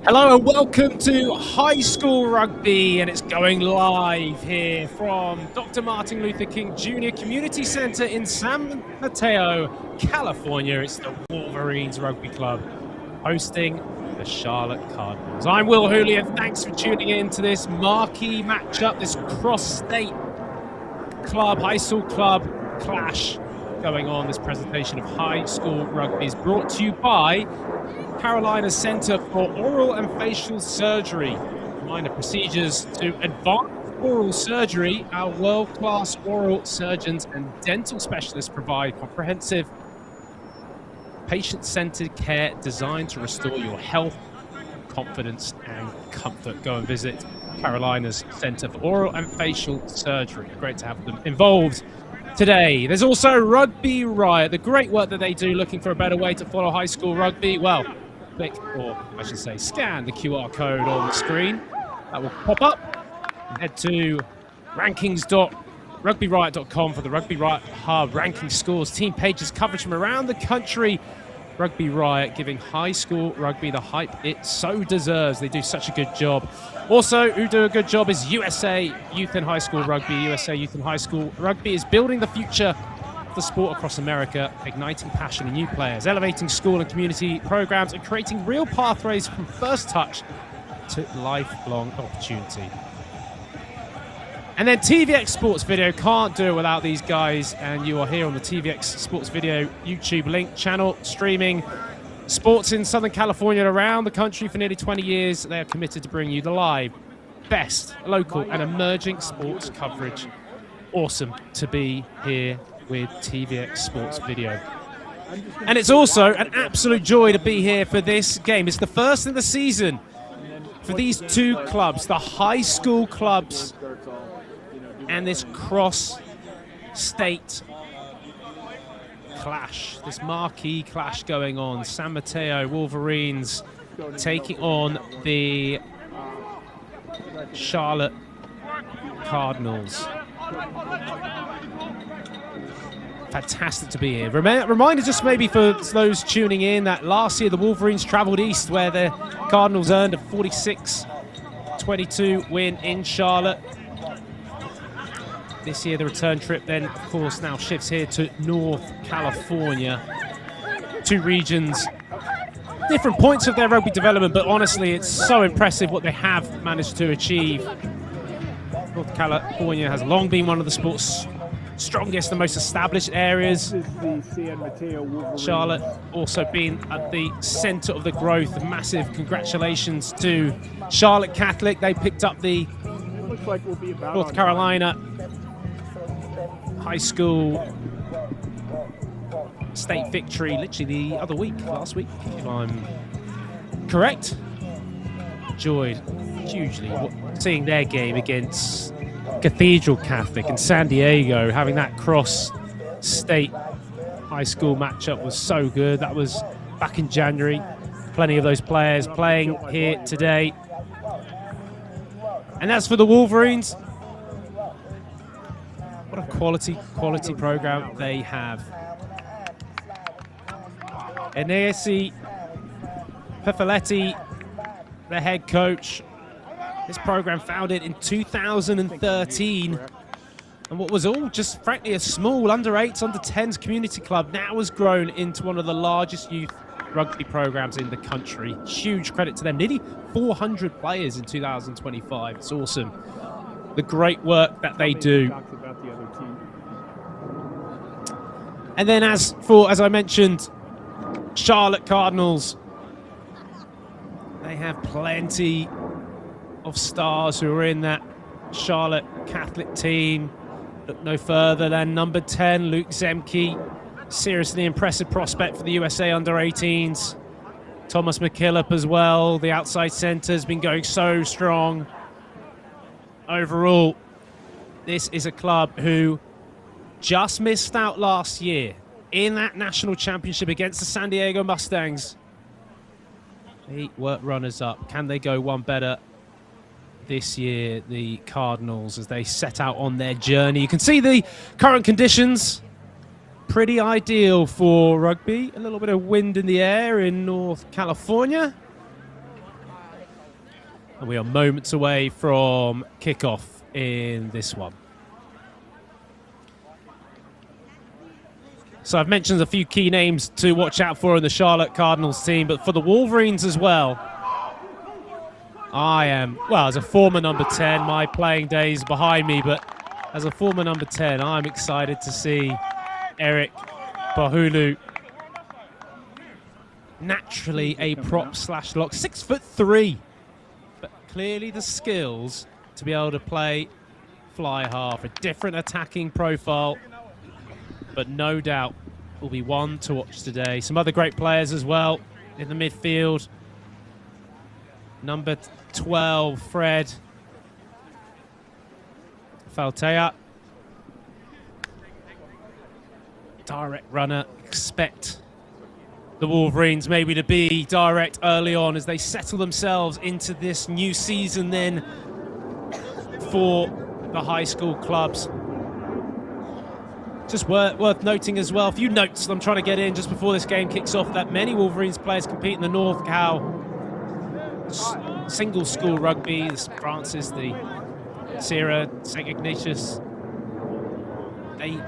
Hello and welcome to High School Rugby, and it's going live here from Dr. Martin Luther King Jr. Community Center in San Mateo, California. It's the Wolverines Rugby Club hosting the Charlotte Cardinals. I'm Will Hooley, and thanks for tuning in to this marquee matchup, this cross-state club, high school club clash going on. This presentation of High School Rugby is brought to you by Carolina Center for Oral and Facial Surgery. Minor procedures to advanced oral surgery. Our world-class oral surgeons and dental specialists provide comprehensive, patient-centered care designed to restore your health, confidence, and comfort. Go and visit Carolina's Center for Oral and Facial Surgery. Great to have them involved today. There's also Rugby Riot, the great work that they do, looking for a better way to follow high school rugby. Well, click, or I should say scan the QR code on the screen. That will pop up. Head to rankings.rugbyriot.com for the Rugby Riot Hub, ranking scores, team pages, coverage from around the country. Rugby Riot giving high school rugby the hype it so deserves. They do such a good job. Also, who do a good job is USA Youth and High School Rugby. USA Youth and High School Rugby is building the future the sport across America, igniting passion in new players, elevating school and community programs, and creating real pathways from first touch to lifelong opportunity. And then TVX Sports Video, can't do it without these guys, and you are here on the TVX Sports Video YouTube link channel, streaming sports in Southern California and around the country for nearly 20 years. They are committed to bring you the live, best local and emerging sports coverage. Awesome to be here with TVX Sports Video. And it's also an absolute joy to be here for this game. It's the first in the season for these two clubs, the high school clubs, and this cross-state clash, this marquee clash going on. San Mateo Wolverines taking on the Charlotte Cardinals. Fantastic to be here. Reminder just maybe for those tuning in that last year the Wolverines traveled east, where the Cardinals earned a 46-22 win in Charlotte. This year the return trip then, of course, now shifts here to North California. Two regions, different points of their rugby development, but honestly it's so impressive what they have managed to achieve. North California has long been one of the sport's strongest and most established areas. Charlotte also been at the center of the growth. Massive congratulations to Charlotte Catholic. They picked up the North Carolina high school state victory literally the other week, last week, if I'm correct. Enjoyed hugely seeing their game against Cathedral Catholic in San Diego. Having that cross-state high school matchup was so good. That was back in January. Plenty of those players playing here today. And as for the Wolverines, what a quality program they have. Enesi Pefaletti, the head coach. This program founded in 2013, and what was all just frankly a small under-8s, under-10s community club now has grown into one of the largest youth rugby programs in the country. Huge credit to them. Nearly 400 players in 2025. It's awesome. The great work that they do. And then as I mentioned, Charlotte Cardinals, they have plenty of stars who are in that Charlotte Catholic team. Look no further than number 10, Luke Zemke. Seriously impressive prospect for the USA under-18s. Thomas McKillop as well. The outside centre has been going so strong. Overall, this is a club who just missed out last year in that national championship against the San Diego Mustangs. They were runners-up. Can they go one better this year, the Cardinals, as they set out on their journey? You can see the current conditions. Pretty ideal for rugby. A little bit of wind in the air in North California. And we are moments away from kickoff in this one. So I've mentioned a few key names to watch out for in the Charlotte Cardinals team, but for the Wolverines as well, I am, well, as a former number 10, my playing days behind me, but as a former number 10, I'm excited to see Eric Bahulu, naturally a prop slash lock, 6'3", but clearly the skills to be able to play fly half, a different attacking profile, but no doubt will be one to watch today. Some other great players as well in the midfield. Number 12, Fred Faltea. Direct runner. Expect the Wolverines maybe to be direct early on as they settle themselves into this new season then for the high school clubs. Just worth noting as well, a few notes I'm trying to get in just before this game kicks off, that many Wolverines players compete in the North Cal single school rugby, the Francis, the Sierra, St. Ignatius. They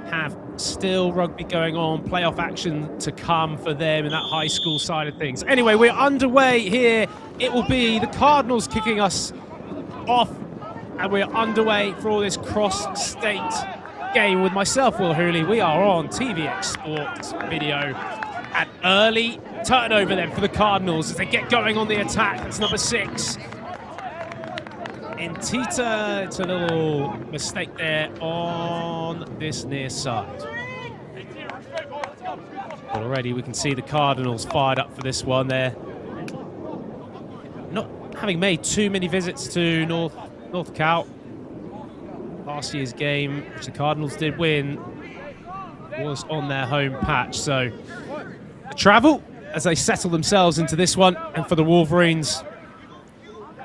have still rugby going on, playoff action to come for them in that high school side of things. Anyway, we're underway here. It will be the Cardinals kicking us off, and we're underway for all this cross-state game with myself, Will Hooley. We are on TVX Sports Video. An early turnover then for the Cardinals as they get going on the attack. It's number 6. Intita, it's a little mistake there on this near side. But already we can see the Cardinals fired up for this one. They're not having made too many visits to North Cal. Last year's game, which the Cardinals did win, was on their home patch. So the travel as they settle themselves into this one, and for the Wolverines,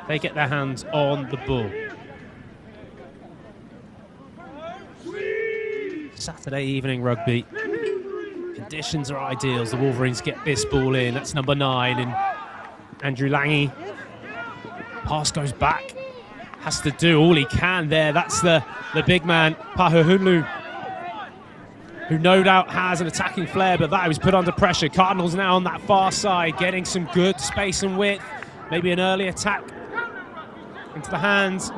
they get their hands on the ball. Saturday evening rugby. Conditions are ideal as the Wolverines get this ball in. That's number 9, and Andrew Lange. Pass goes back. Has to do all he can there. That's the big man, Pahuhunlu, who no doubt has an attacking flair, but that was put under pressure. Cardinals now on that far side, getting some good space and width. Maybe an early attack into the hands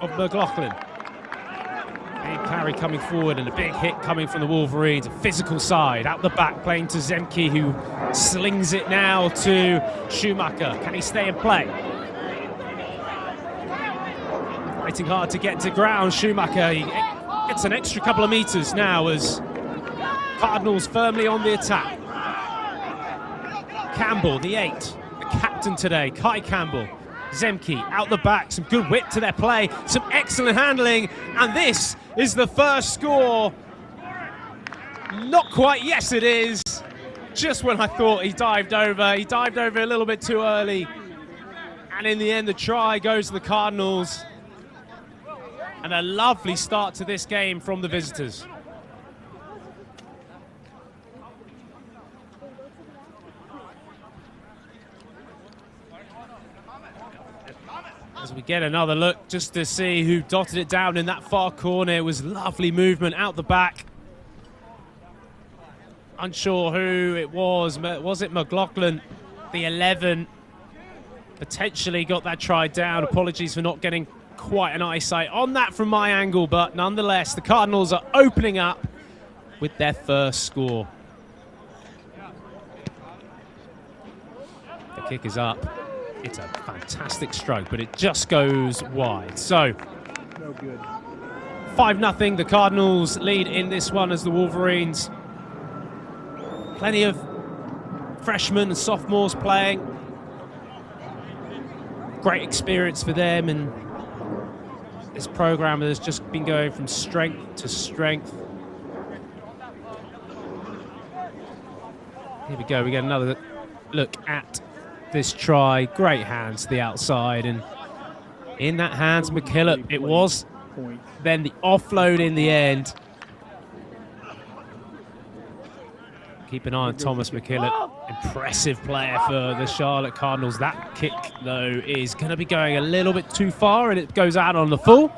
of McLaughlin. Big carry coming forward and a big hit coming from the Wolverines. A physical side, out the back, playing to Zemke, who slings it now to Schumacher. Can he stay and play? Fighting hard to get to ground. Schumacher, he gets an extra couple of meters now as Cardinals firmly on the attack. Campbell, the 8, the captain today, Kai Campbell. Zemke out the back, some good whip to their play, some excellent handling, and this is the first score. Not quite, yes it is. Just when I thought he dived over a little bit too early. And in the end, the try goes to the Cardinals. And a lovely start to this game from the visitors. As we get another look just to see who dotted it down in that far corner. It was lovely movement out the back. Unsure who it was. Was it McLaughlin, the 11? Potentially got that try down. Apologies for not getting quite an eyesight on that from my angle, but nonetheless, the Cardinals are opening up with their first score. The kick is up. It's a fantastic stroke, but it just goes wide. So, no good. 5-0, the Cardinals lead in this one as the Wolverines. Plenty of freshmen and sophomores playing. Great experience for them, and this program has just been going from strength to strength. Here we go, we get another look at this try. Great hands to the outside, and in that hands, McKillop, it was then the offload in the end. Keep an eye on Thomas McKillop Impressive player for the Charlotte Cardinals. That kick, though, is going to be going a little bit too far, and it goes out on the full.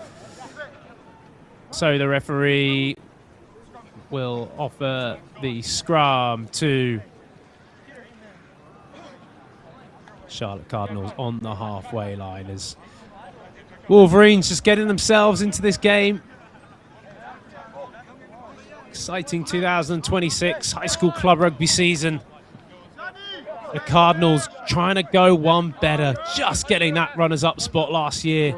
So the referee will offer the scrum to Charlotte Cardinals on the halfway line as Wolverines just getting themselves into this game. Exciting 2026 high school club rugby season. The Cardinals trying to go one better, just getting that runners-up spot last year.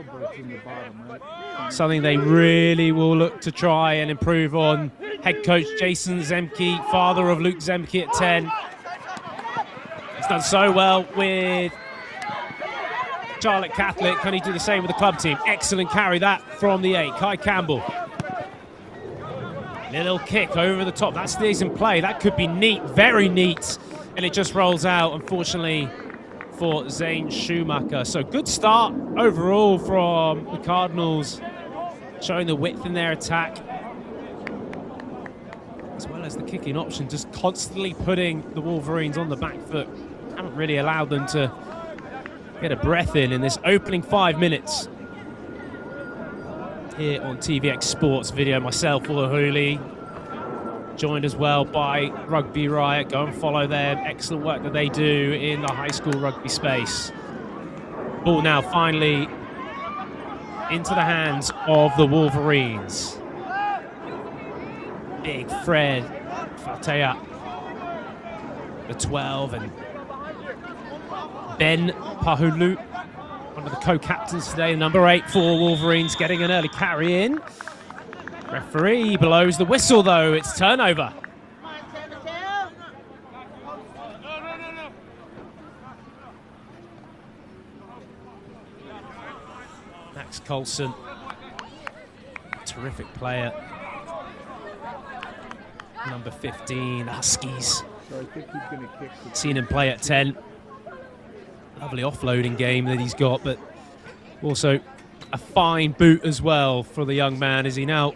Something they really will look to try and improve on. Head coach Jason Zemke, father of Luke Zemke at 10. He's done so well with Charlotte Catholic. Can he do the same with the club team? Excellent carry that from the 8, Kai Campbell. Little kick over the top. That stays in play. That could be neat, very neat. And it just rolls out, unfortunately, for Zane Schumacher. So good start overall from the Cardinals, showing the width in their attack, as well as the kicking option, just constantly putting the Wolverines on the back foot. Haven't really allowed them to get a breath in this opening 5 minutes. Here on TVX Sports Video, myself, Ulahuli, joined as well by Rugby Riot. Go and follow them. Excellent work that they do in the high school rugby space. Ball now finally into the hands of the Wolverines. Big Fred Mateo, the 12, and Ben Pahulu, one of the co-captains today, number 8 for Wolverines, getting an early carry in. Referee blows the whistle, though. It's turnover. Max Coulson, terrific player. Number 15, Huskies. Seen him play at 10. Lovely offloading game that he's got, but also a fine boot as well for the young man as he now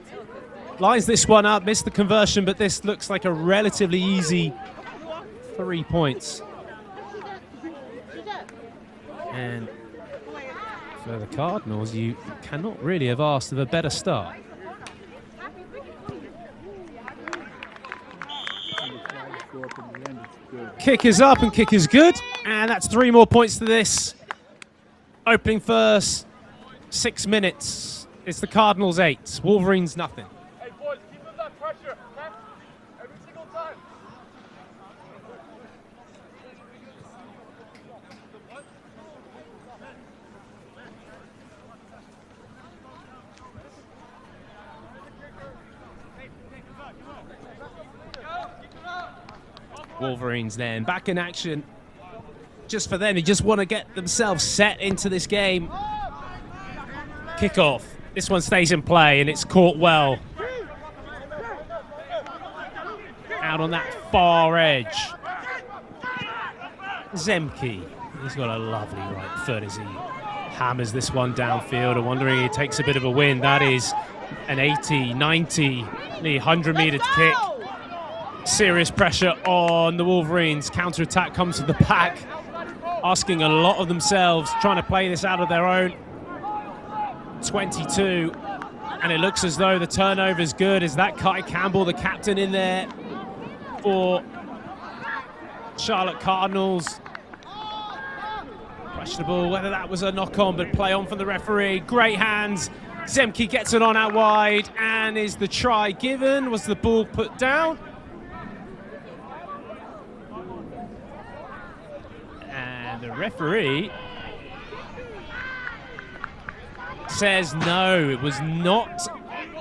lines this one up. Missed the conversion, but this looks like a relatively easy 3 points. And for the Cardinals, you cannot really have asked of a better start. Kick is up and kick is good, and that's 3 more points to this. Opening first 6 minutes. It's the Cardinals 8, Wolverines nothing. Hey boys, keep up that pressure, okay? Every single time. Wolverines then back in action. Just for them, they just want to get themselves set into this game. Kickoff. This one stays in play and it's caught well. Out on that far edge. Zemke. He's got a lovely right foot as he hammers this one downfield. I'm wondering he takes a bit of a win. That is an 80, 90, nearly 100-meter kick. Serious pressure on the Wolverines. Counter-attack comes to the back, asking a lot of themselves, trying to play this out of their own 22. And it looks as though the turnover is good. Is that Kai Campbell, the captain, in there for Charlotte Cardinals? Questionable whether that was a knock-on, but play on from the referee. Great hands. Zemke gets it on out wide. And is the try given? Was the ball put down? The referee says no, it was not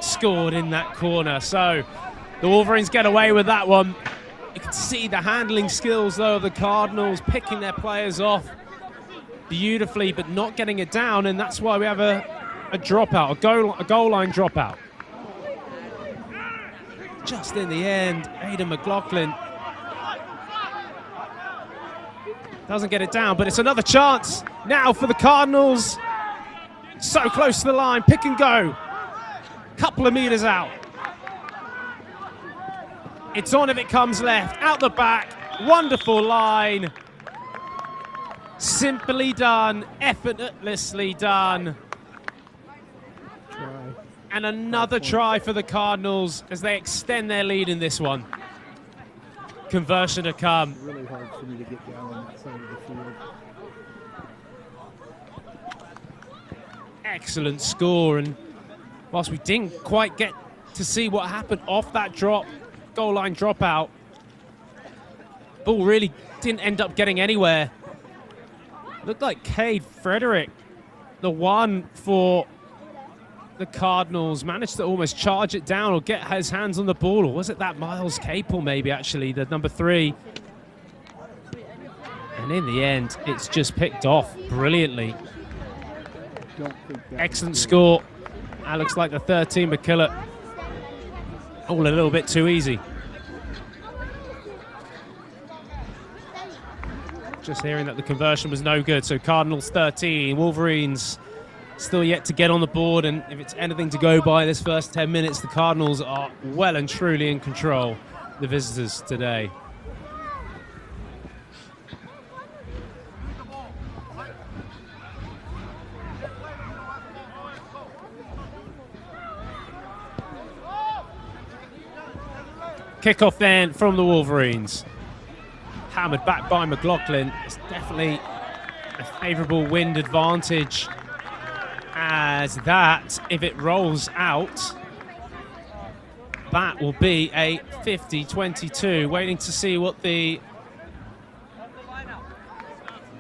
scored in that corner. So the Wolverines get away with that one. You can see the handling skills, though, of the Cardinals, picking their players off beautifully, but not getting it down. And that's why we have a dropout, a goal line dropout. Just in the end, Aidan McLaughlin doesn't get it down, but it's another chance now for the Cardinals. So close to the line, pick and go. Couple of meters out. It's on if it comes left, out the back. Wonderful line. Simply done, effortlessly done. And another try for the Cardinals as they extend their lead in this one. Conversion to come. It's really hard for me to get down on that side of the field. Excellent score, and whilst we didn't quite get to see what happened off that goal line dropout, ball really didn't end up getting anywhere. Looked like Cade Frederick, the one for the Cardinals, managed to almost charge it down or get his hands on the ball, or was it that Miles Capel maybe, actually, the number 3? And in the end, it's just picked off brilliantly. Excellent score. That looks like the 13 McKillop. All a little bit too easy. Just hearing that the conversion was no good. So Cardinals 13, Wolverines still yet to get on the board. And if it's anything to go by this first 10 minutes, the Cardinals are well and truly in control, the visitors today. Kickoff then from the Wolverines. Hammered back by McLaughlin. It's definitely a favourable wind advantage, as that, if it rolls out, that will be a 50-22. Waiting to see what the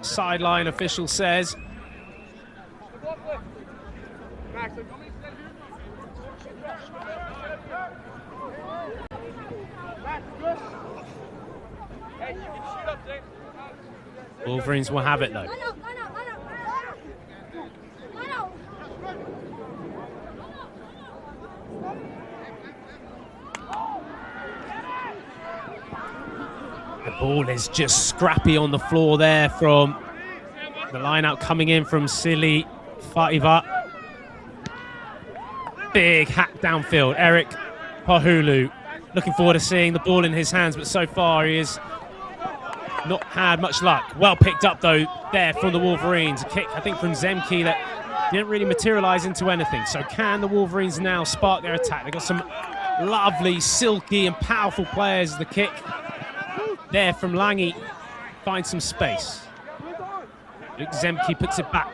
sideline official says. Wolverines will have it though. The ball is just scrappy on the floor there from the line out coming in from Sili Faiva. Big hack downfield. Eric Pahulu looking forward to seeing the ball in his hands, but so far he has not had much luck. Well picked up though there from the Wolverines. A kick, I think, from Zemke that didn't really materialize into anything. So can the Wolverines now spark their attack? They've got some lovely, silky and powerful players. The kick there from Lange finds some space. Luke Zemke puts it back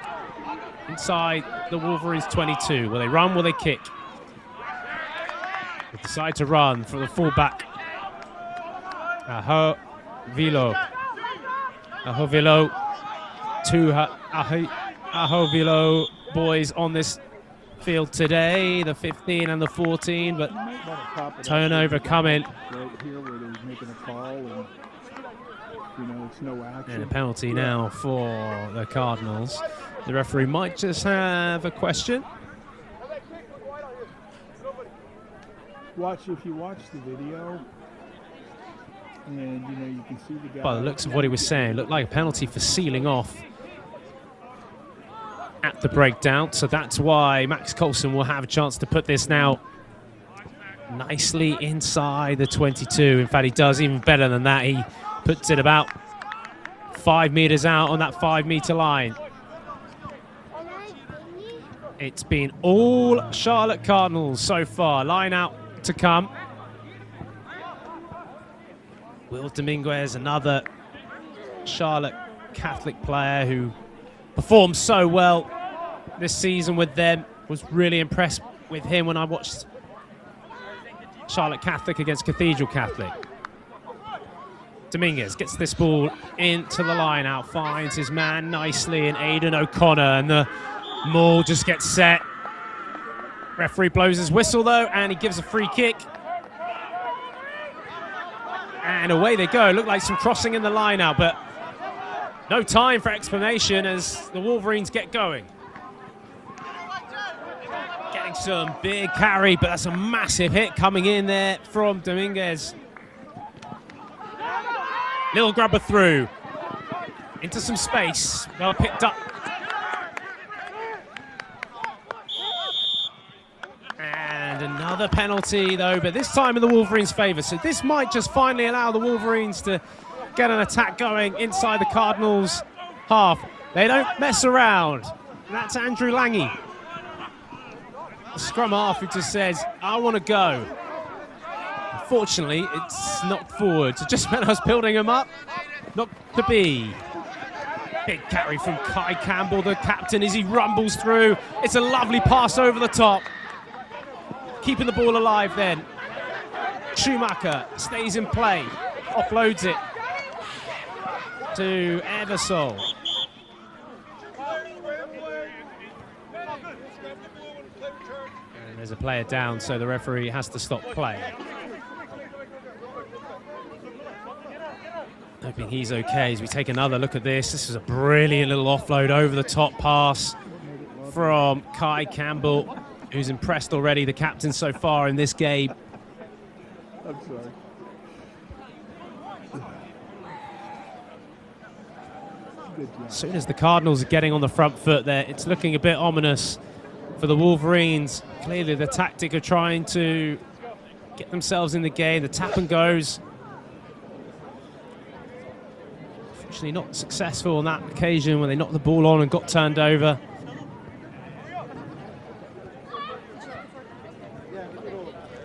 inside the Wolverines 22. Will they run? Will they kick? They decide to run for the fullback. Ahovilo, two Ahovilo boys on this field today, the 15 and the 14, but turnover coming. Right here where they're making a call and, it's no action. And a penalty now for the Cardinals. The referee might just have a question. If you watch the video, and you can see the guy. By the looks of what he was saying, looked like a penalty for sealing off at the breakdown. So that's why Max Coulson will have a chance to put this now nicely inside the 22. In fact, he does even better than that. He puts it about 5 meters out on that 5 meter line. It's been all Charlotte Cardinals so far. Line out to come. Will Dominguez, another Charlotte Catholic player who performed so well this season with them. Was really impressed with him when I watched Charlotte Catholic against Cathedral Catholic. Dominguez gets this ball into the line out, finds his man nicely in Aidan O'Connor, and the maul just gets set. Referee blows his whistle though, and he gives a free kick. And away they go. Looked like some crossing in the line out, but no time for explanation as the Wolverines get going. Getting some big carry, but that's a massive hit coming in there from Dominguez. Little grubber through into some space. Well picked up. And another penalty though, but this time in the Wolverines' favour. So this might just finally allow the Wolverines to get an attack going inside the Cardinals half. They don't mess around. That's Andrew Lange, the scrum half, who just says, I want to go. Unfortunately, it's knocked forward. So just when I was building him up, not to be. Big carry from Kai Campbell, the captain, as he rumbles through. It's a lovely pass over the top. Keeping the ball alive then. Schumacher stays in play, offloads it to Eversole. And there's a player down, so the referee has to stop play. Hoping he's okay as we take another look at this. This is a brilliant little offload over the top pass from Kai Campbell, who's impressed already, the captain so far in this game. I'm sorry. Good job. As soon as the Cardinals are getting on the front foot there, it's looking a bit ominous for the Wolverines. Clearly the tactic of trying to get themselves in the game, the tap and goes. Unfortunately not successful on that occasion when they knocked the ball on and got turned over.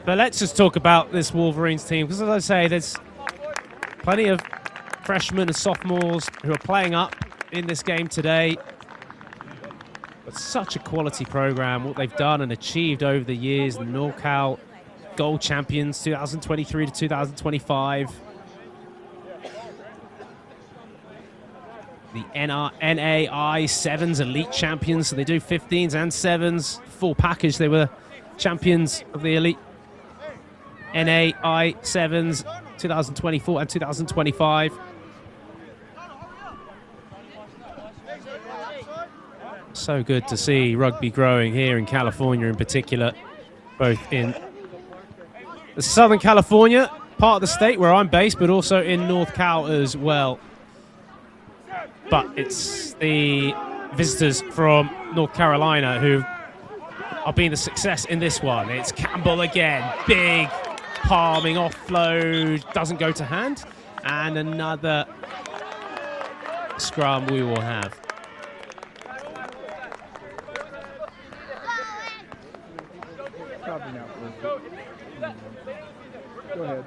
But let's just talk about this Wolverines team, because as I say, there's plenty of freshmen and sophomores who are playing up in this game today. But such a quality program, what they've done and achieved over the years. The NorCal Gold Champions 2023 to 2025. The NAI Sevens Elite Champions, so they do 15s and 7s. Full package, they were champions of the Elite NAI Sevens 2024 and 2025. So good to see rugby growing here in California in particular, both in the Southern California part of the state where I'm based, but also in North Cal as well. But it's the visitors from North Carolina who are being the success in this one. It's Campbell again, big palming offload, doesn't go to hand, and another scrum we will have. Probably not worth it. Go ahead.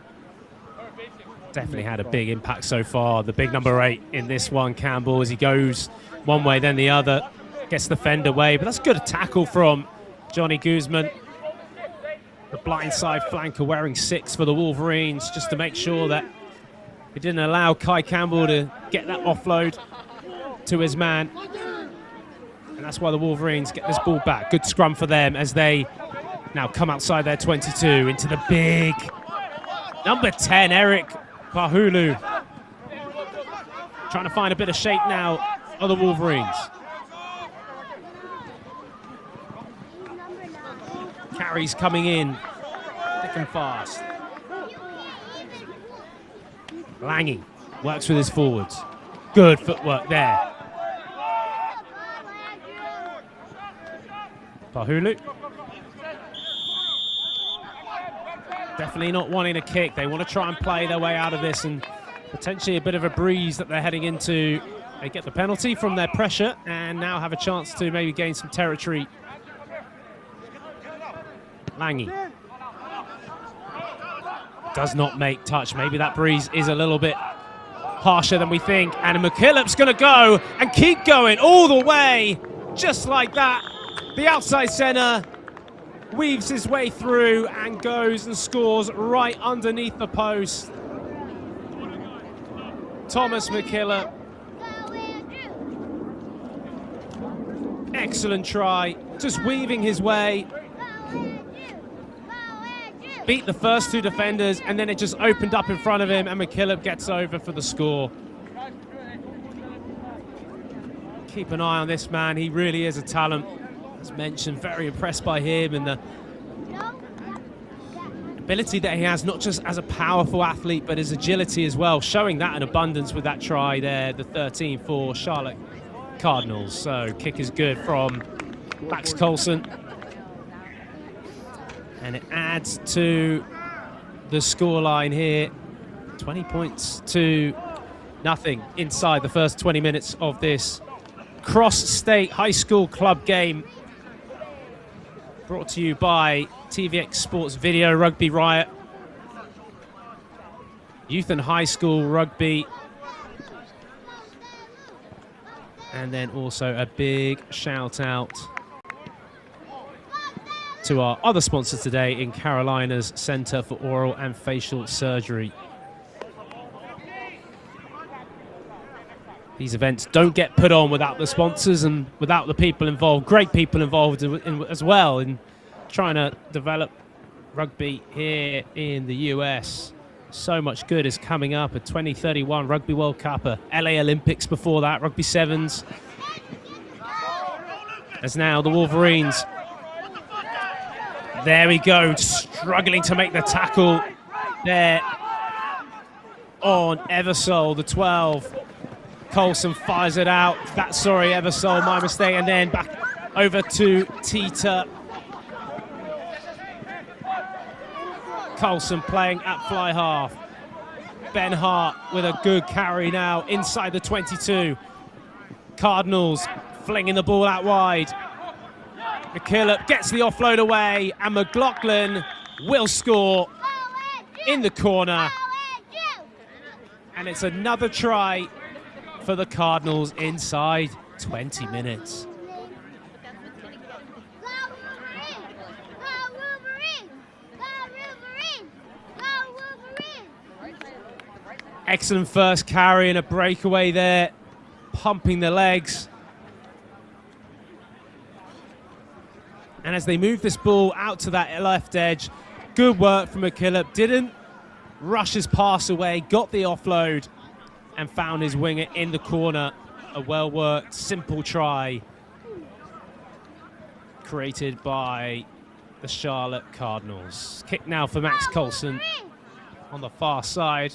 Definitely had a big impact so far. The big number 8 in this one, Campbell, as he goes one way then the other, gets the fend away. But that's good tackle from Johnny Guzman. The blindside flanker wearing 6 for the Wolverines, just to make sure that he didn't allow Kai Campbell to get that offload to his man. And that's why the Wolverines get this ball back. Good scrum for them as they now come outside their 22 into the big number 10, Eric Pahulu. Trying to find a bit of shape now of the Wolverines. Carries coming in thick and fast. Lange works with his forwards. Good footwork there. Pahulu. Definitely not wanting a kick. They want to try and play their way out of this, and potentially a bit of a breeze that they're heading into. They get the penalty from their pressure and now have a chance to maybe gain some territory. Lange does not make touch. Maybe that breeze is a little bit harsher than we think. And McKillop's going to go and keep going all the way, just like that. The outside centre weaves his way through and goes and scores right underneath the post. Thomas McKillop. Excellent try, just weaving his way. Beat the first 2 defenders, and then it just opened up in front of him, and McKillop gets over for the score. Keep an eye on this man. He really is a talent. As mentioned, very impressed by him and the ability that he has, not just as a powerful athlete, but his agility as well, showing that in abundance with that try there, the 13 for Charlotte Cardinals. So kick is good from Max Coulson. And it adds to the scoreline here. 20 points to Nothing inside the first 20 minutes of this cross-state high school club game. Brought to you by TVX Sports Video, Rugby Riot, youth and high school rugby. And then also a big shout out to our other sponsor today in Carolina's Center for Oral and Facial Surgery. These events don't get put on without the sponsors and without the people involved, great people involved as well in trying to develop rugby here in the US. So much good is coming up. A 2031 Rugby World Cup, a LA Olympics before that, Rugby Sevens. As now the Wolverines, there we go, struggling to make the tackle there on Eversole, the 12. Colson fires it out. That's, sorry, Eversole, my mistake. And then back over to Tita. Colson playing at fly half. Ben Hart with a good carry now inside the 22. Cardinals flinging the ball out wide. McKillop gets the offload away, and McLaughlin will score in the corner. And it's another try for the Cardinals inside 20 minutes. Excellent first carry and a breakaway there, pumping the legs. And as they move this ball out to that left edge, good work from McKillop. Didn't rush his pass away, got the offload and found his winger in the corner. A well-worked, simple try created by the Charlotte Cardinals. Kick now for Max Colson on the far side.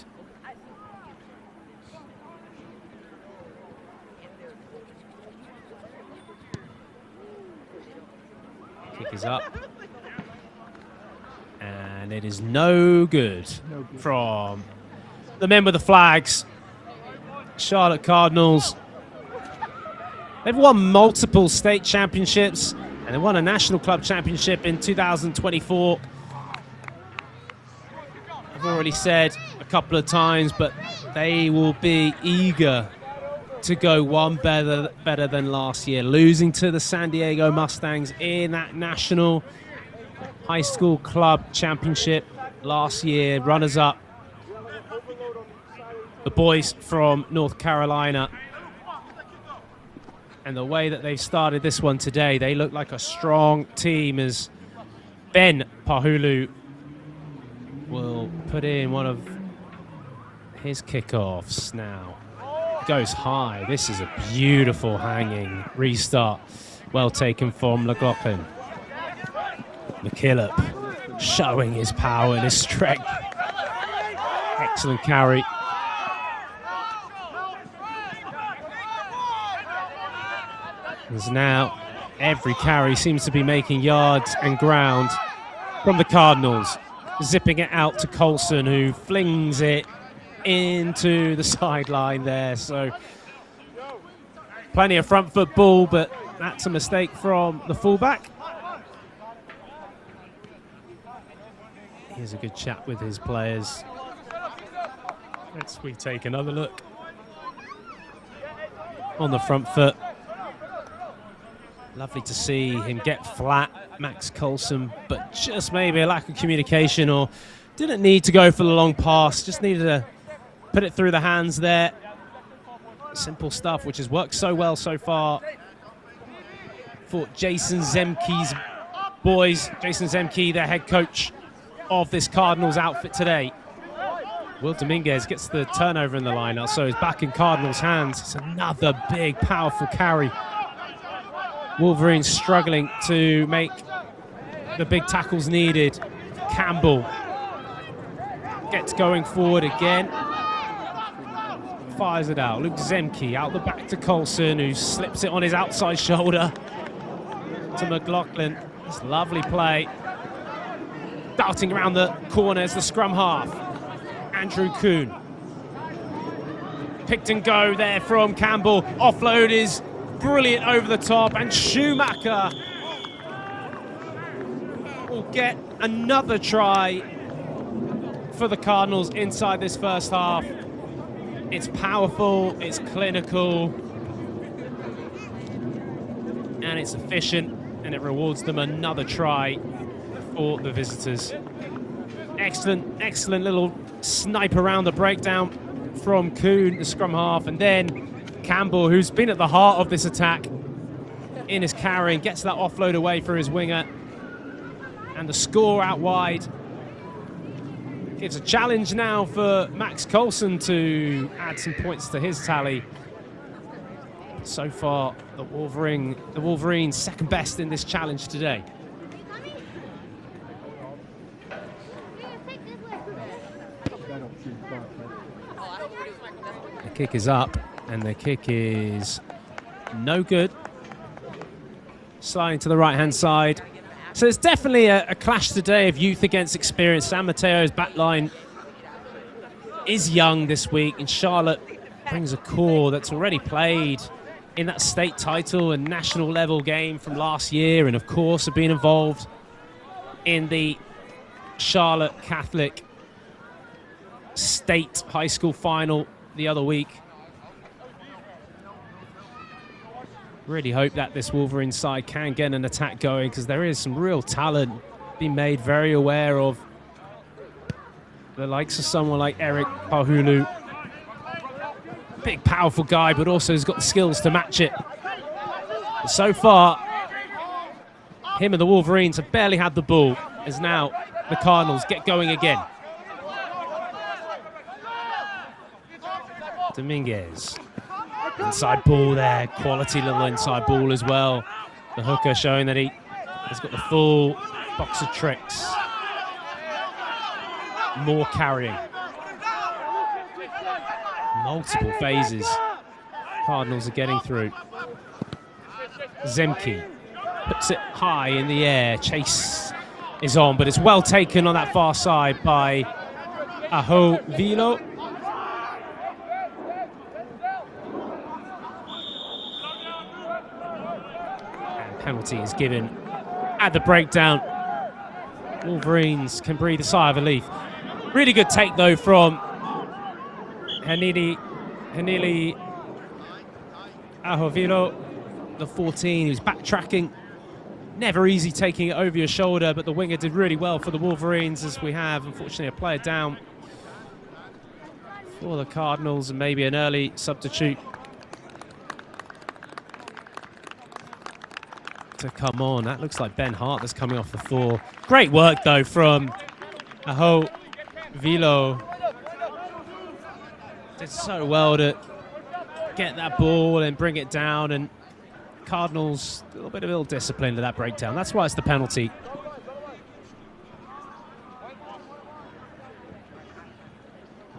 Kick is up. And it is no good from the men with the flags. Charlotte Cardinals. They've won multiple state championships and they won a national club championship in 2024. I've already said a couple of times, but they will be eager to go one better than last year, losing to the San Diego Mustangs in that national high school club championship last year. Runners up, the boys from North Carolina. And the way that they've started this one today, they look like a strong team as Ben Pahulu will put in one of his kickoffs now. Goes high. This is a beautiful hanging restart. Well taken from McLaughlin. McKillop showing his power and his strength. Excellent carry. As now every carry seems to be making yards and ground from the Cardinals. Zipping it out to Colson, who flings it into the sideline there. So plenty of front foot ball, but that's a mistake from the fullback. Here's a good chat with his players. Let's take another look on the front foot. Lovely to see him get flat, Max Colson, but just maybe a lack of communication, or didn't need to go for the long pass, just needed to put it through the hands there. Simple stuff, which has worked so well so far for Jason Zemke's boys. Jason Zemke, their head coach of this Cardinals outfit today. Will Dominguez gets the turnover in the lineup, so he's back in Cardinals' hands. It's another big, powerful carry. Wolverines struggling to make the big tackles needed. Campbell gets going forward again. Fires it out. Luke Zemke out the back to Colson, who slips it on his outside shoulder to McLaughlin. It's a lovely play. Darting around the corner as the scrum half. Andrew Kuhn. picked and go there from Campbell. Offload is brilliant over the top, and Schumacher will get another try for the Cardinals inside this first half. It's powerful, it's clinical, and it's efficient, and it rewards them another try for the visitors. Excellent little snipe around the breakdown from Kuhn, the scrum half, and then Campbell, who's been at the heart of this attack in his carrying, gets that offload away for his winger, and the score out wide gives a challenge now for Max Coulson to add some points to his tally. So far, the Wolverines second best in this challenge today. The kick is up, and the kick is no good. Sliding to the right-hand side. So it's definitely a clash today of youth against experience. San Mateo's backline is young this week, and Charlotte brings a core that's already played in that state title and national level game from last year, and of course have been involved in the Charlotte Catholic state high school final the other week. Really hope that this Wolverines side can get an attack going, because there is some real talent being made very aware of. The likes of someone like Eric Pahulu. Big, powerful guy, but also has got the skills to match it. But so far, him and the Wolverines have barely had the ball, as now the Cardinals get going again. Dominguez. Inside ball there, quality little inside ball as well. The hooker showing that he has got the full box of tricks. More carrying. Multiple phases Cardinals are getting through. Zemke puts it high in the air. Chase is on, but it's well taken on that far side by Aho Vilo. Penalty is given at the breakdown. Wolverines can breathe a sigh of relief. Really good take though from Hanili Ahovilo, the 14, who's backtracking. Never easy taking it over your shoulder, but the winger did really well for the Wolverines, as we have unfortunately a player down for the Cardinals, and maybe an early substitute to come on. That looks like Ben Hart that's coming off the floor. Great work though from Aho Vilo. Did so well to get that ball and bring it down, and Cardinals a little bit of ill discipline to that breakdown. That's why it's the penalty.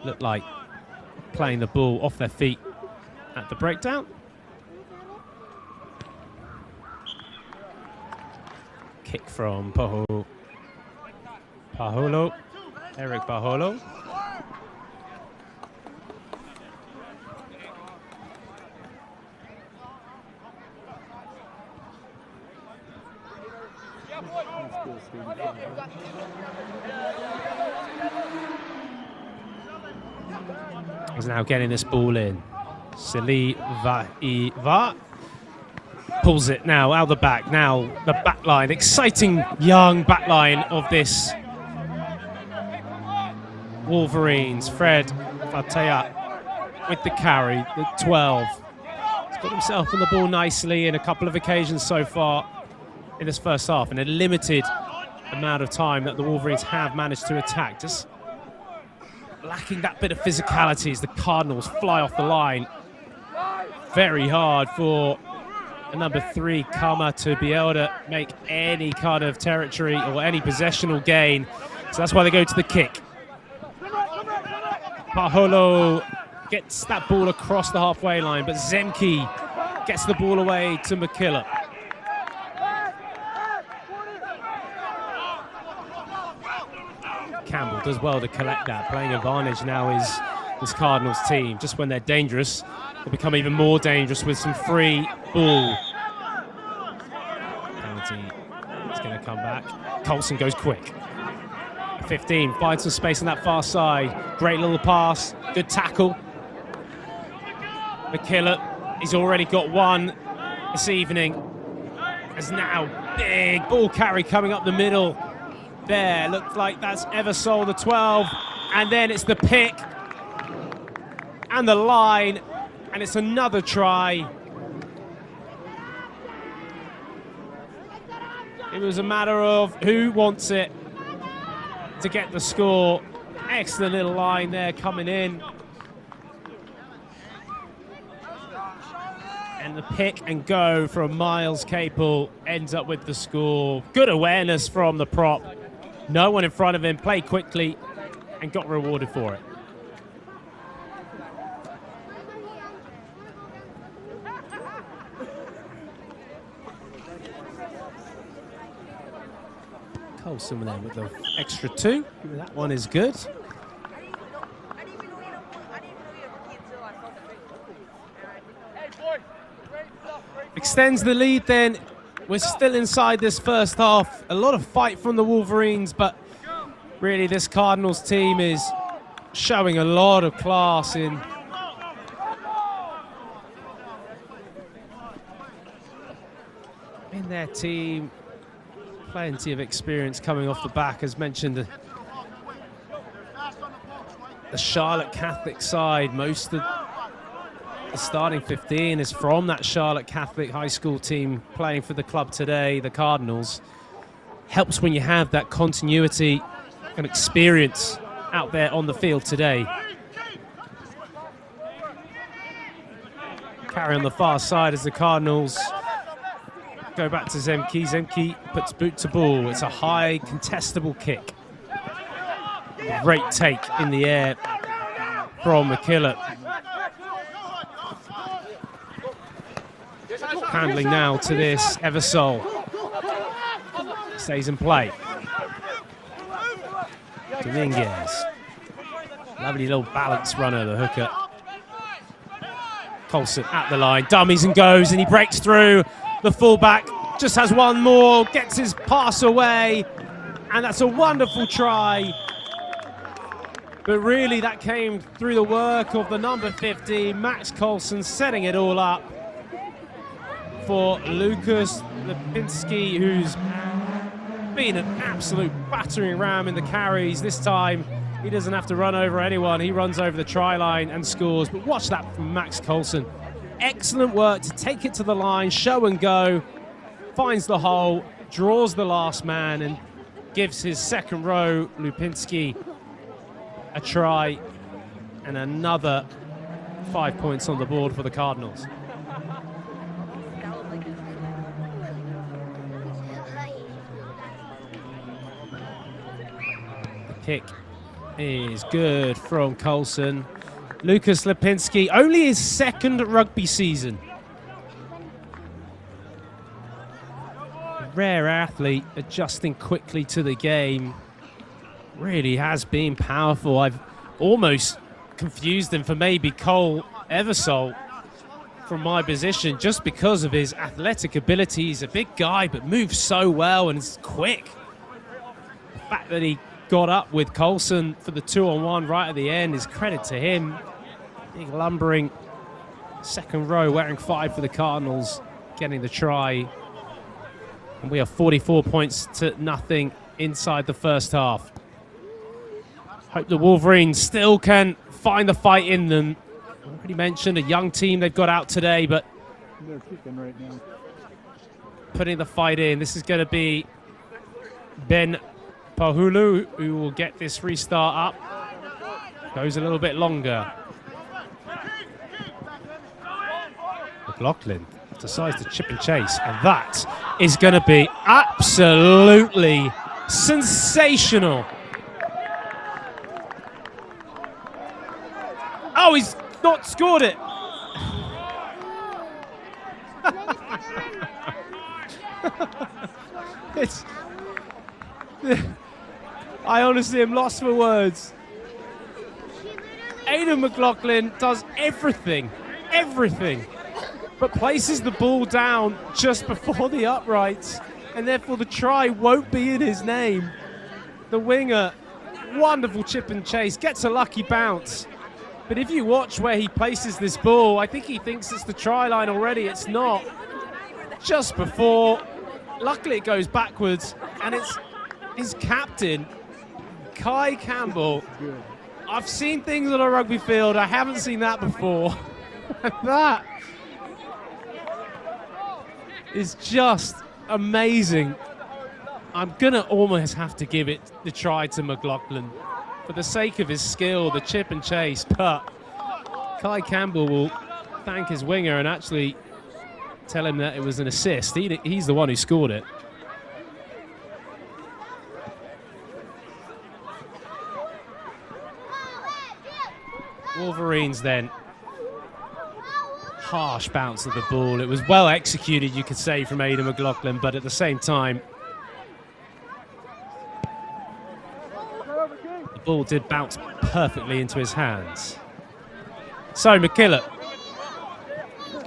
Looked like playing the ball off their feet at the breakdown. Kick from Paholo. Eric Paholo. Is now getting this ball in. Sili Va pulls it now out the back. Now the back line, exciting young back line of this Wolverines. Fred Fatea with the carry, the 12. He's got himself on the ball nicely in a couple of occasions so far in this first half, and a limited amount of time that the Wolverines have managed to attack. Just lacking that bit of physicality as the Cardinals fly off the line. Very hard for a number 3 Kama to be able to make any kind of territory or any possessional gain. So that's why they go to the kick. Paholo gets that ball across the halfway line, but Zemke gets the ball away to McKillop. Campbell does well to collect that. Playing advantage now is this Cardinals team. Just when they're dangerous, they become even more dangerous with some free ball. Penalty is going to come back. Colson goes quick. 15, finds some space on that far side. Great little pass, good tackle. McKillop, he's already got one this evening. There's now big ball carry coming up the middle. There, looks like that's Eversole, the 12. And then it's the pick and the line. And it's another try. It was a matter of who wants it to get the score. Excellent little line there coming in. And the pick and go from Miles Capel ends up with the score. Good awareness from the prop. No one in front of him, played quickly and got rewarded for it. Colson there with the extra 2. That one is good. Extends the lead then. We're still inside this first half. A lot of fight from the Wolverines, but really this Cardinals team is showing a lot of class in their team. Plenty of experience coming off the back, as mentioned. The Charlotte Catholic side, most of the starting 15 is from that Charlotte Catholic high school team playing for the club today, the Cardinals. Helps when you have that continuity and experience out there on the field today. Carry on the far side as the Cardinals go back to Zemke. Zemke puts boot to ball. It's a high contestable kick. Great take in the air from McKillop. Handling now to this Eversole. Stays in play. Dominguez. Lovely little balance runner, the hooker. Colson at the line, dummies and goes, and he breaks through. The fullback just has one more, gets his pass away, and that's a wonderful try. But really that came through the work of the number 50, Max Colson, setting it all up for Lucas Lipinski, who's been an absolute battering ram in the carries. This time he doesn't have to run over anyone. He runs over the try line and scores. But watch that from Max Colson. Excellent work to take it to the line, show and go, finds the hole, draws the last man, and gives his second row, Lipinski, a try, and another 5 points on the board for the Cardinals. The kick is good from Colson. Lucas Lipinski, only his second rugby season. Rare athlete, adjusting quickly to the game. Really has been powerful. I've almost confused him for maybe Cole Eversole from my position just because of his athletic ability. He's a big guy but moves so well and is quick. The fact that he got up with Colson for the 2-on-1 right at the end is credit to him. Big lumbering second row, wearing 5 for the Cardinals, getting the try. And we are 44 points to nothing inside the first half. Hope the Wolverines still can find the fight in them. Already mentioned a young team they've got out today, but they're kicking right now. Putting the fight in. This is going to be Ben Pahulu who will get this restart up. Goes a little bit longer. McLaughlin decides to chip and chase, and that is going to be absolutely sensational. Oh, he's not scored it. I honestly am lost for words. Aidan McLaughlin does everything, but places the ball down just before the uprights, and therefore the try won't be in his name. The winger, wonderful chip and chase, gets a lucky bounce. But if you watch where he places this ball, I think he thinks it's the try line already. It's not. Just before, luckily it goes backwards, and it's his captain, Kai Campbell. I've seen things on a rugby field. I haven't seen that before. That is just amazing. I'm going to almost have to give it the try to McLaughlin for the sake of his skill, the chip and chase, but Kai Campbell will thank his winger and actually tell him that it was an assist. He's the one who scored it. Wolverines then. Harsh bounce of the ball. It was well executed, you could say, from Aidan McLaughlin, but at the same time, the ball did bounce perfectly into his hands. So McKillop,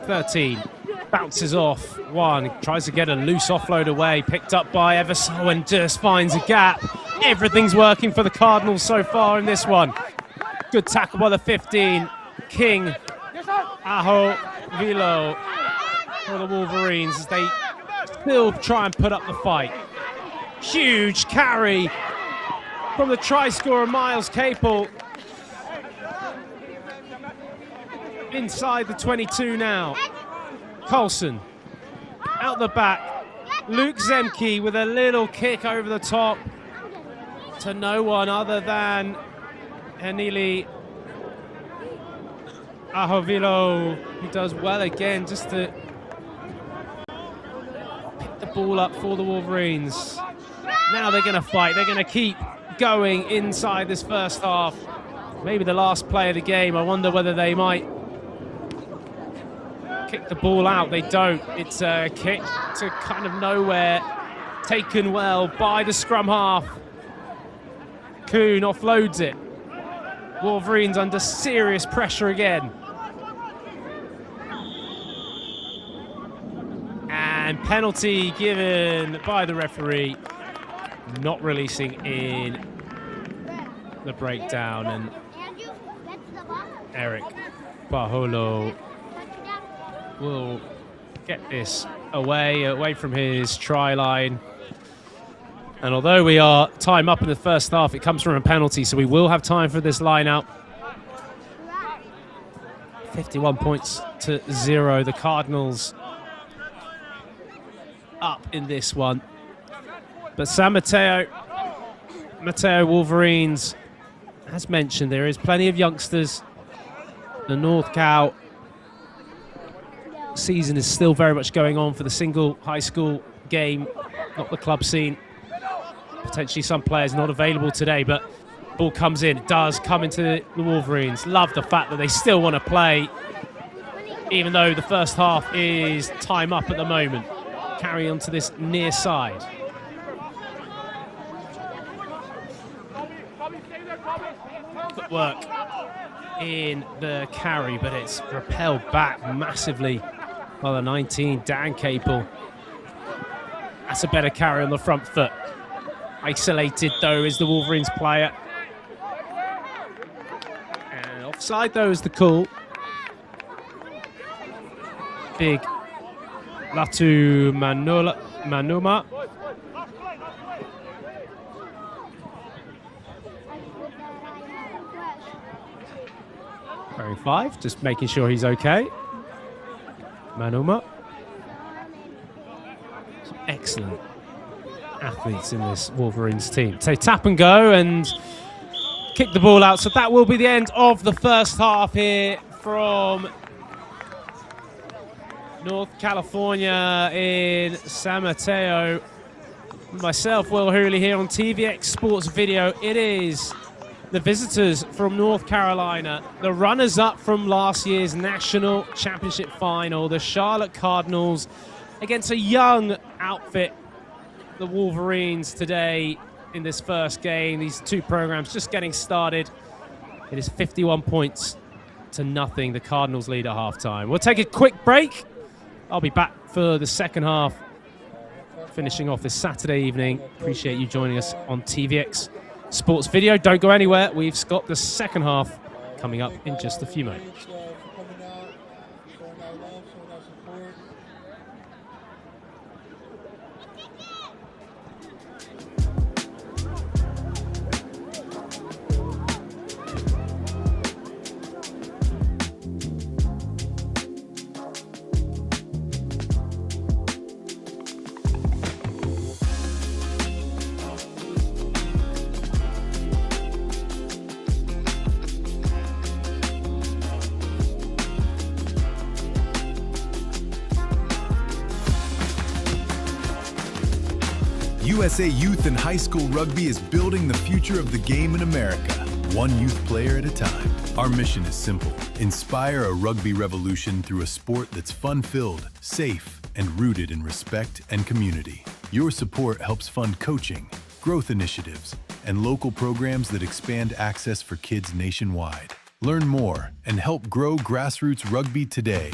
13, bounces off one, tries to get a loose offload away, picked up by Everso and just finds a gap. Everything's working for the Cardinals so far in this one. Good tackle by the 15, King Aho Vilo for the Wolverines as they still try and put up the fight. Huge carry from the try scorer Miles Capel. Inside the 22 now. Coulson out the back. Luke Zemke with a little kick over the top to no one other than Henili Ahovilo, who does well again just to pick the ball up for the Wolverines. Now they're going to fight. They're going to keep going inside this first half. Maybe the last play of the game. I wonder whether they might kick the ball out. They don't. It's a kick to kind of nowhere. Taken well by the scrum half. Kuhn offloads it. Wolverines under serious pressure again. And penalty given by the referee, not releasing in the breakdown, and Eric Baholo will get this away from his try line. And although we are time up in the first half, it comes from a penalty, so we will have time for this line out. 51 points to 0. The Cardinals up in this one. But San Mateo Wolverines, as mentioned, there is plenty of youngsters. The North Cal season is still very much going on for the single high school game, not the club scene. Potentially some players not available today, but ball comes in. It does come into the Wolverines. Love the fact that they still want to play, even though the first half is time up at the moment. Carry on to this near side. Footwork in the carry, but it's repelled back massively by the 19, Dan Capel. That's a better carry on the front foot. Isolated, though, is the Wolverines player. And offside, though, is the call. Big Latu Manuma. Wearing 5, just making sure he's okay. Manuma. Some excellent athletes in this Wolverines team. So tap and go and kick the ball out. So that will be the end of the first half here from North California in San Mateo. Myself, Will Hurley, here on TVX Sports Video. It is the visitors from North Carolina, the runners-up from last year's national championship final, the Charlotte Cardinals, against a young outfit, the Wolverines, today in this first game. These two programs just getting started. It is 51 points to nothing. The Cardinals lead at halftime. We'll take a quick break. I'll be back for the second half, finishing off this Saturday evening. Appreciate you joining us on TVX Sports Video. Don't go anywhere. We've got the second half coming up in just a few moments. USA Youth and High School Rugby is building the future of the game in America, one youth player at a time. Our mission is simple: inspire a rugby revolution through a sport that's fun-filled, safe, and rooted in respect and community. Your support helps fund coaching, growth initiatives, and local programs that expand access for kids nationwide. Learn more and help grow grassroots rugby today.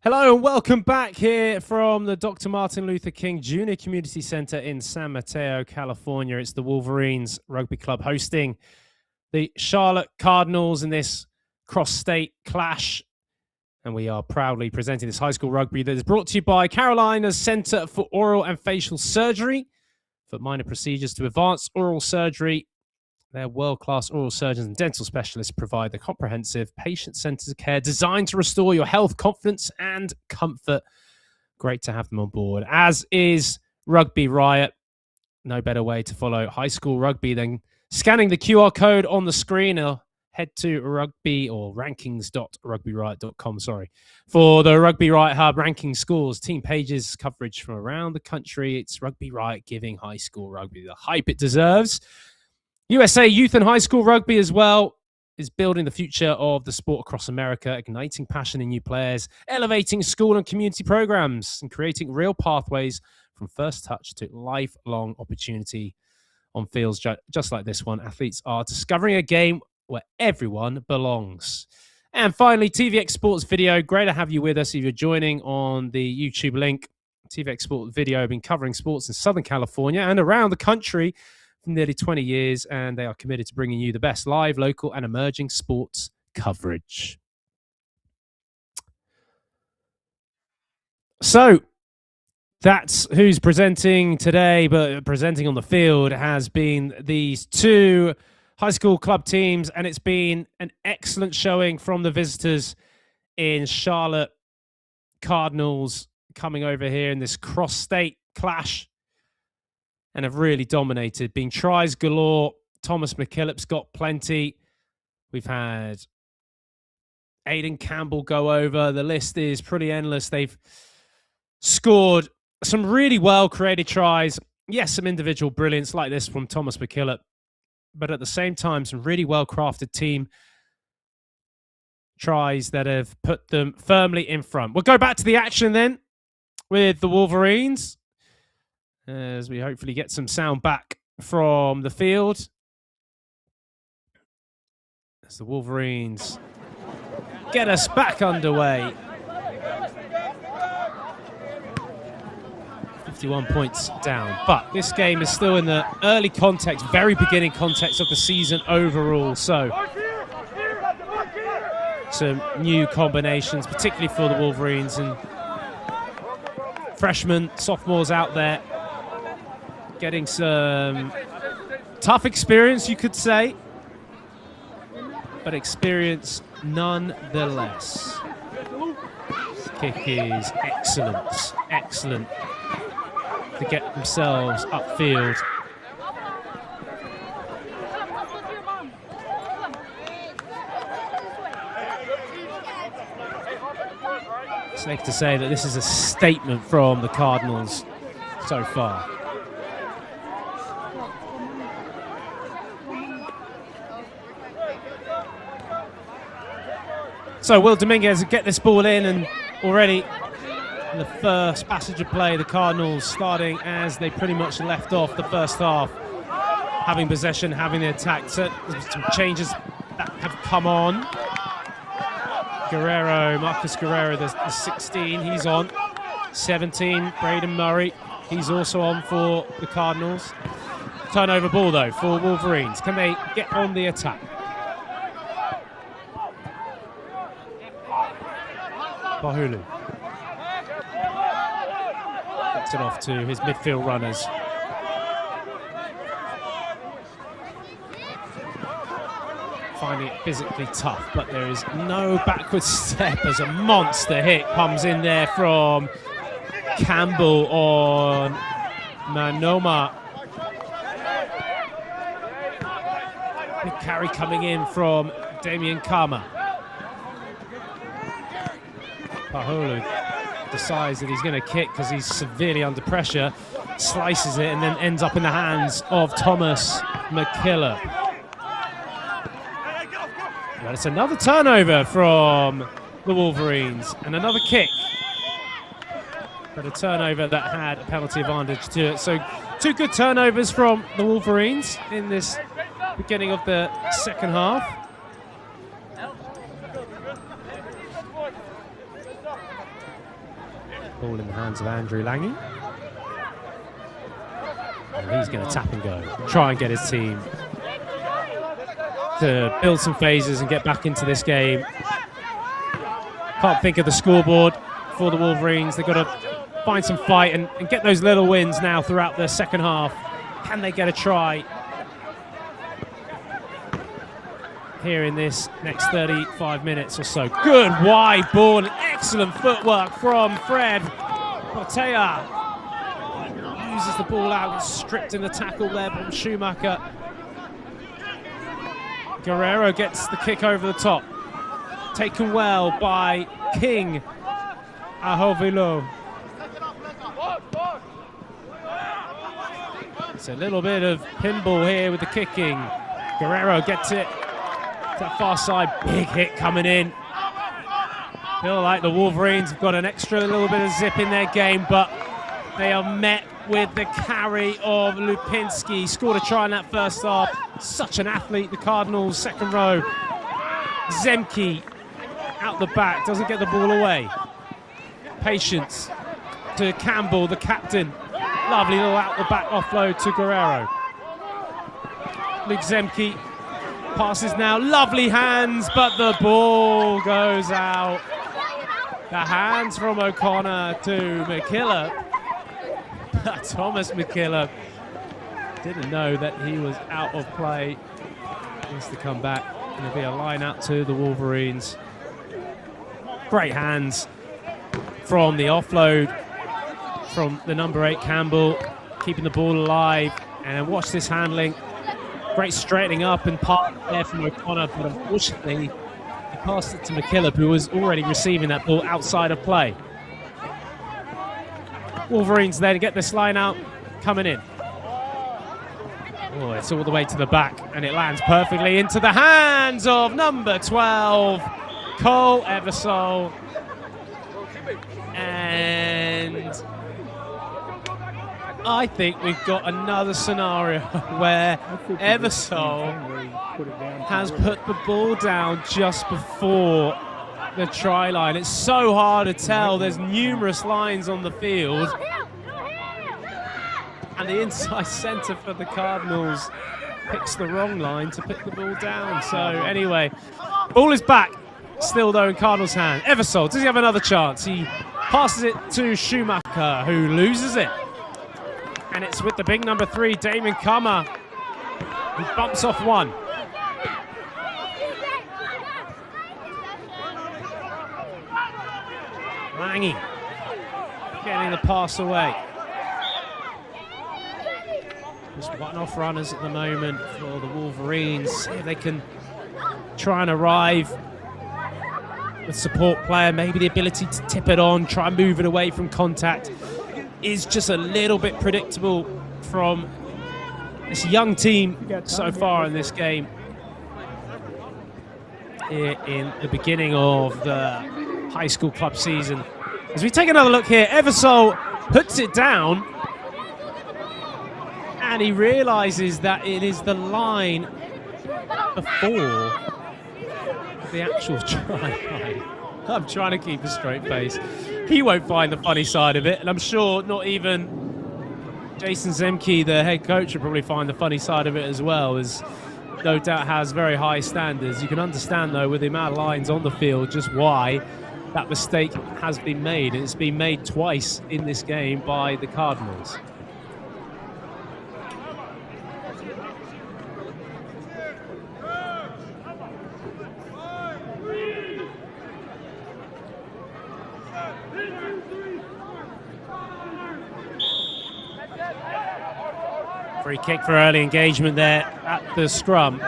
Hello and welcome back here from the Dr. Martin Luther King Jr. Community Center in San Mateo, California. It's the Wolverines Rugby Club hosting the Charlotte Cardinals in this cross-state clash. And we are proudly presenting this high school rugby that is brought to you by Carolina's Center for Oral and Facial Surgery for minor procedures to advanced oral surgery. Their world-class oral surgeons and dental specialists provide the comprehensive patient-centered care designed to restore your health, confidence, and comfort. Great to have them on board, as is Rugby Riot. No better way to follow high school rugby than scanning the QR code on the screen, or head to rugby or rankings.rugbyriot.com, for the Rugby Riot Hub ranking scores, team pages, coverage from around the country. It's Rugby Riot giving high school rugby the hype it deserves. USA Youth and High School Rugby as well is building the future of the sport across America, igniting passion in new players, elevating school and community programs, and creating real pathways from first touch to lifelong opportunity on fields just like this one. Athletes are discovering a game where everyone belongs. And finally, TVX Sports Video. Great to have you with us if you're joining on the YouTube link. TVX Sports Video have been covering sports in Southern California and around the country nearly 20 years, and they are committed to bringing you the best live, local, and emerging sports coverage. So that's who's presenting today, but presenting on the field has been these two high school club teams, and it's been an excellent showing from the visitors in Charlotte. Cardinals coming over here in this cross-state clash and have really dominated, being tries galore. Thomas McKillop's got plenty. We've had Aiden Campbell go over. The list is pretty endless. They've scored some really well-created tries. Yes, some individual brilliance like this from Thomas McKillop, but at the same time, some really well-crafted team tries that have put them firmly in front. We'll go back to the action then with the Wolverines, as we hopefully get some sound back from the field. As the Wolverines get us back underway. 51 points down. But this game is still in the early context, very beginning context of the season overall. So some new combinations, particularly for the Wolverines, and freshmen, sophomores out there getting some tough experience, you could say, but experience nonetheless. This kick is excellent, excellent to get themselves upfield. It's safe to say that this is a statement from the Cardinals so far. So will Dominguez get this ball in, and already in the first passage of play, the Cardinals starting as they pretty much left off the first half, having possession, having the attack. So there's some changes that have come on. Marcus Guerrero, the 16, he's on. 17, Braden Murray, he's also on for the Cardinals. Turnover ball though for Wolverines. Can they get on the attack? Bahulu gets it off to his midfield runners. Finding it physically tough, but there is no backward step as a monster hit comes in there from Campbell on Manoma. Big carry coming in from Damian Kama. Paholu decides that he's going to kick because he's severely under pressure, slices it, and then ends up in the hands of Thomas McKillop. But it's another turnover from the Wolverines and another kick, but a turnover that had a penalty advantage to it. So two good turnovers from the Wolverines in this beginning of the second half. Ball in the hands of Andrew Lange. And he's going to tap and go. Try and get his team to build some phases and get back into this game. Can't think of the scoreboard for the Wolverines. They've got to find some fight and get those little wins now throughout the second half. Can they get a try here in this next 35 minutes or so? Good wide ball, excellent footwork from Fred. Mateo uses the ball out, stripped in the tackle there from Schumacher. Guerrero gets the kick over the top. Taken well by King Ahovilo. It's a little bit of pinball here with the kicking. Guerrero gets it to that far side. Big hit coming in. Feel like the Wolverines have got an extra little bit of zip in their game, but they are met with the carry of Lupinski. Scored a try in that first half. Such an athlete, the Cardinals, second row. Zemke out the back, doesn't get the ball away. Patience to Campbell, the captain. Lovely little out the back offload to Guerrero. Luke Zemke passes now, lovely hands, but the ball goes out. The hands from O'Connor to McKillop. Thomas McKillop didn't know that he was out of play. Needs to come back. There'll be a line out to the Wolverines. Great hands from the offload from the number 8 Campbell, keeping the ball alive. And watch this handling. Great straightening up and part there from O'Connor, but unfortunately he passed it to McKillop, who was already receiving that ball outside of play. Wolverines there to get this line out, coming in. Oh, it's all the way to the back, and it lands perfectly into the hands of number 12, Cole Eversole. And I think we've got another scenario where Eversole has put the ball down just before the try line. It's so hard to tell. There's numerous lines on the field. And the inside centre for the Cardinals picks the wrong line to pick the ball down. So anyway, ball is back. Still though in Cardinals' hand. Eversole, does he have another chance? He passes it to Schumacher, who loses it. And it's with the big number 3, Damon Kummer, who bumps off one. Lange getting the pass away. Just one-off runners at the moment for the Wolverines. See if they can try and arrive with support player. Maybe the ability to tip it on, try and move it away from contact is just a little bit predictable from this young team so far in this game. Here in the beginning of the high school club season. As we take another look here, Eversole puts it down and he realizes that it is the line before the actual try line. I'm trying to keep a straight face. He won't find the funny side of it, and I'm sure not even Jason Zemke, the head coach, will probably find the funny side of it as well, as no doubt has very high standards. You can understand, though, with the amount of lines on the field, just why that mistake has been made. It's been made twice in this game by the Cardinals. Free kick for early engagement there at the scrum.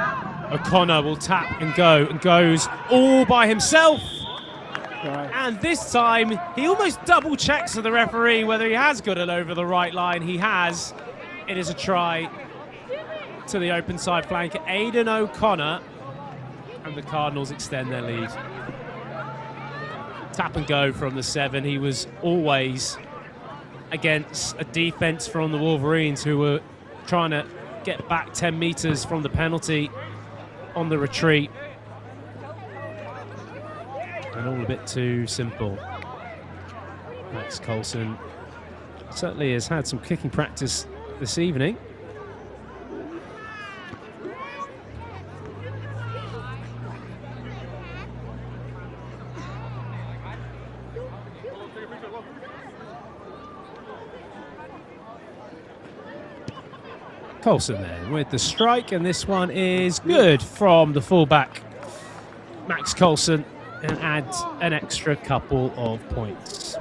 O'Connor will tap and go, and goes all by himself. Right. And this time, he almost double checks to the referee whether he has got it over the right line. He has. It is a try to the open side flank. Aidan O'Connor, and the Cardinals extend their lead. Tap and go from the 7. He was always against a defense from the Wolverines, who were trying to get back 10 meters from the penalty on the retreat. And all a bit too simple. Max Coulson certainly has had some kicking practice this evening. Coulson then with the strike, and this one is good from the fullback Max Coulson, and adds an extra couple of points.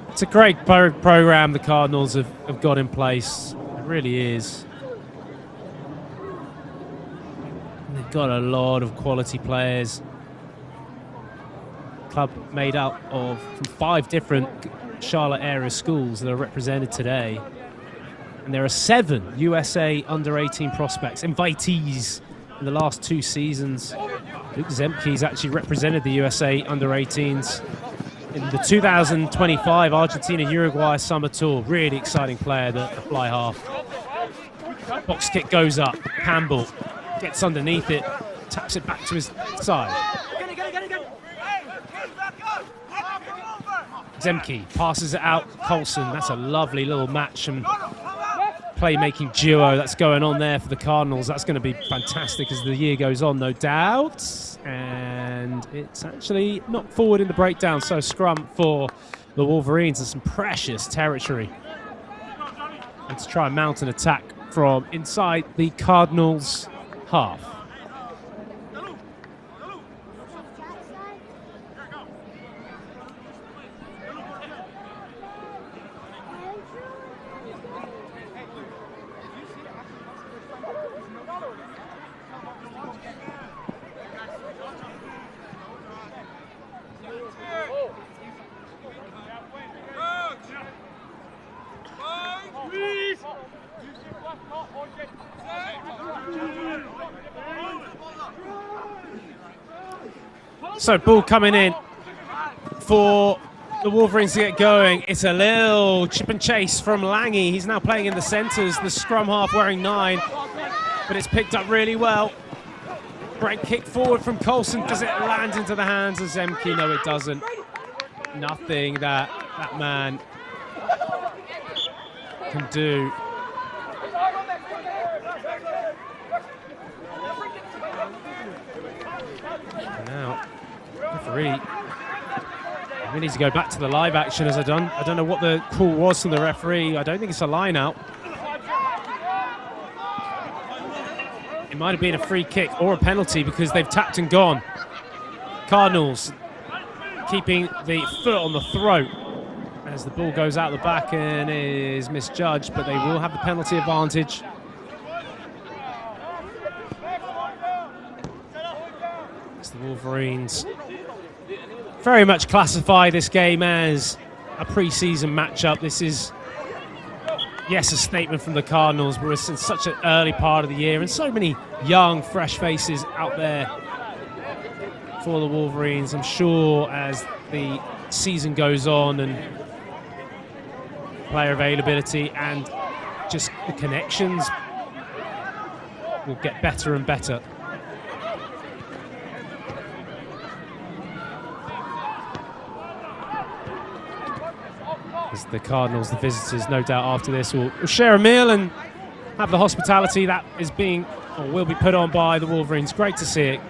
It's a great program the Cardinals have got in place. It really is. And they've got a lot of quality players. Club made up of 5 different Charlotte area schools that are represented today. And there are 7 USA under-18 prospects, invitees in the last 2 seasons. Luke Zemke's actually represented the USA under-18s in the 2025 Argentina-Uruguay Summer Tour. Really exciting player, the fly half. Box kick goes up. Campbell gets underneath it, taps it back to his side. Zemke passes it out. Coulson, that's a lovely little match and playmaking duo that's going on there for the Cardinals. That's going to be fantastic as the year goes on, no doubt. And it's actually knocked forward in the breakdown, so scrum for the Wolverines in some precious territory. And to try and mount an attack from inside the Cardinals' half. So ball coming in for the Wolverines to get going. It's a little chip and chase from Lange. He's now playing in the centres, the scrum half wearing 9, but it's picked up really well. Great kick forward from Coulson. Does it land into the hands of Zemke? No, it doesn't. Nothing that man can do. Now, referee, we need to go back to the live action as I don't know what the call was from the referee. I don't think it's a line out. It might have been a free kick or a penalty because they've tapped and gone. Cardinals keeping the foot on the throat as the ball goes out the back and is misjudged, but they will have the penalty advantage. It's the Wolverines very much classify this game as a pre-season matchup. This is, yes, a statement from the Cardinals, but it's in such an early part of the year and so many young, fresh faces out there for the Wolverines. I'm sure as the season goes on and player availability and just the connections will get better and better. As the Cardinals, the visitors, no doubt after this will share a meal and have the hospitality that is being or will be put on by the Wolverines. Great to see it.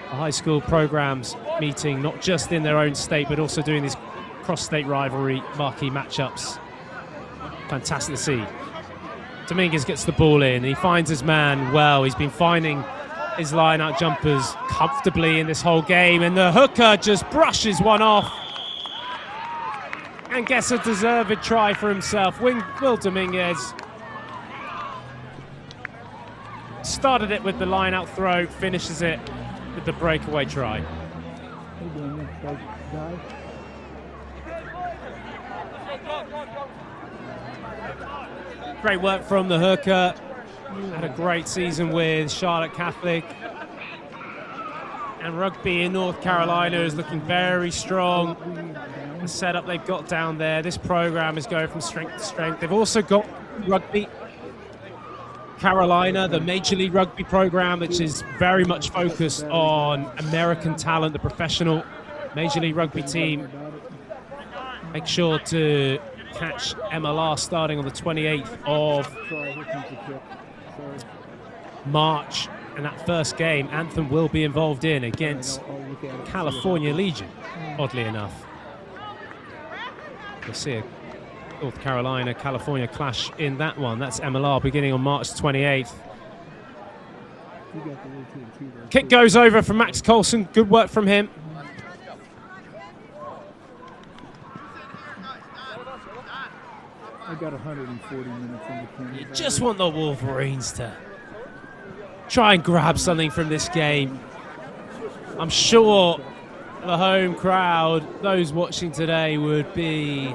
The high school programs meeting not just in their own state but also doing these cross-state rivalry marquee matchups. Fantastic to see. Dominguez gets the ball in. He finds his man well. He's been finding his line-out jumpers comfortably in this whole game, and the hooker just brushes one off and gets a deserved try for himself. Will Dominguez started it with the line-out throw, finishes it with the breakaway try. Great work from the hooker. Had a great season with Charlotte Catholic. And rugby in North Carolina is looking very strong. the setup they've got down there. This program is going from strength to strength. They've also got Rugby Carolina, the Major League Rugby program, which is very much focused on American talent, the professional Major League Rugby team. Make sure to catch MLR starting on the 28th of March. And that first game, Anthem will be involved in against California Legion, oddly enough. We'll see a North Carolina, California clash in that one. That's MLR beginning on March 28th. Kick goes over from Max Coulson. Good work from him. I got 140 minutes in the camera. You just want the Wolverines to try and grab something from this game. I'm sure the home crowd, those watching today, would be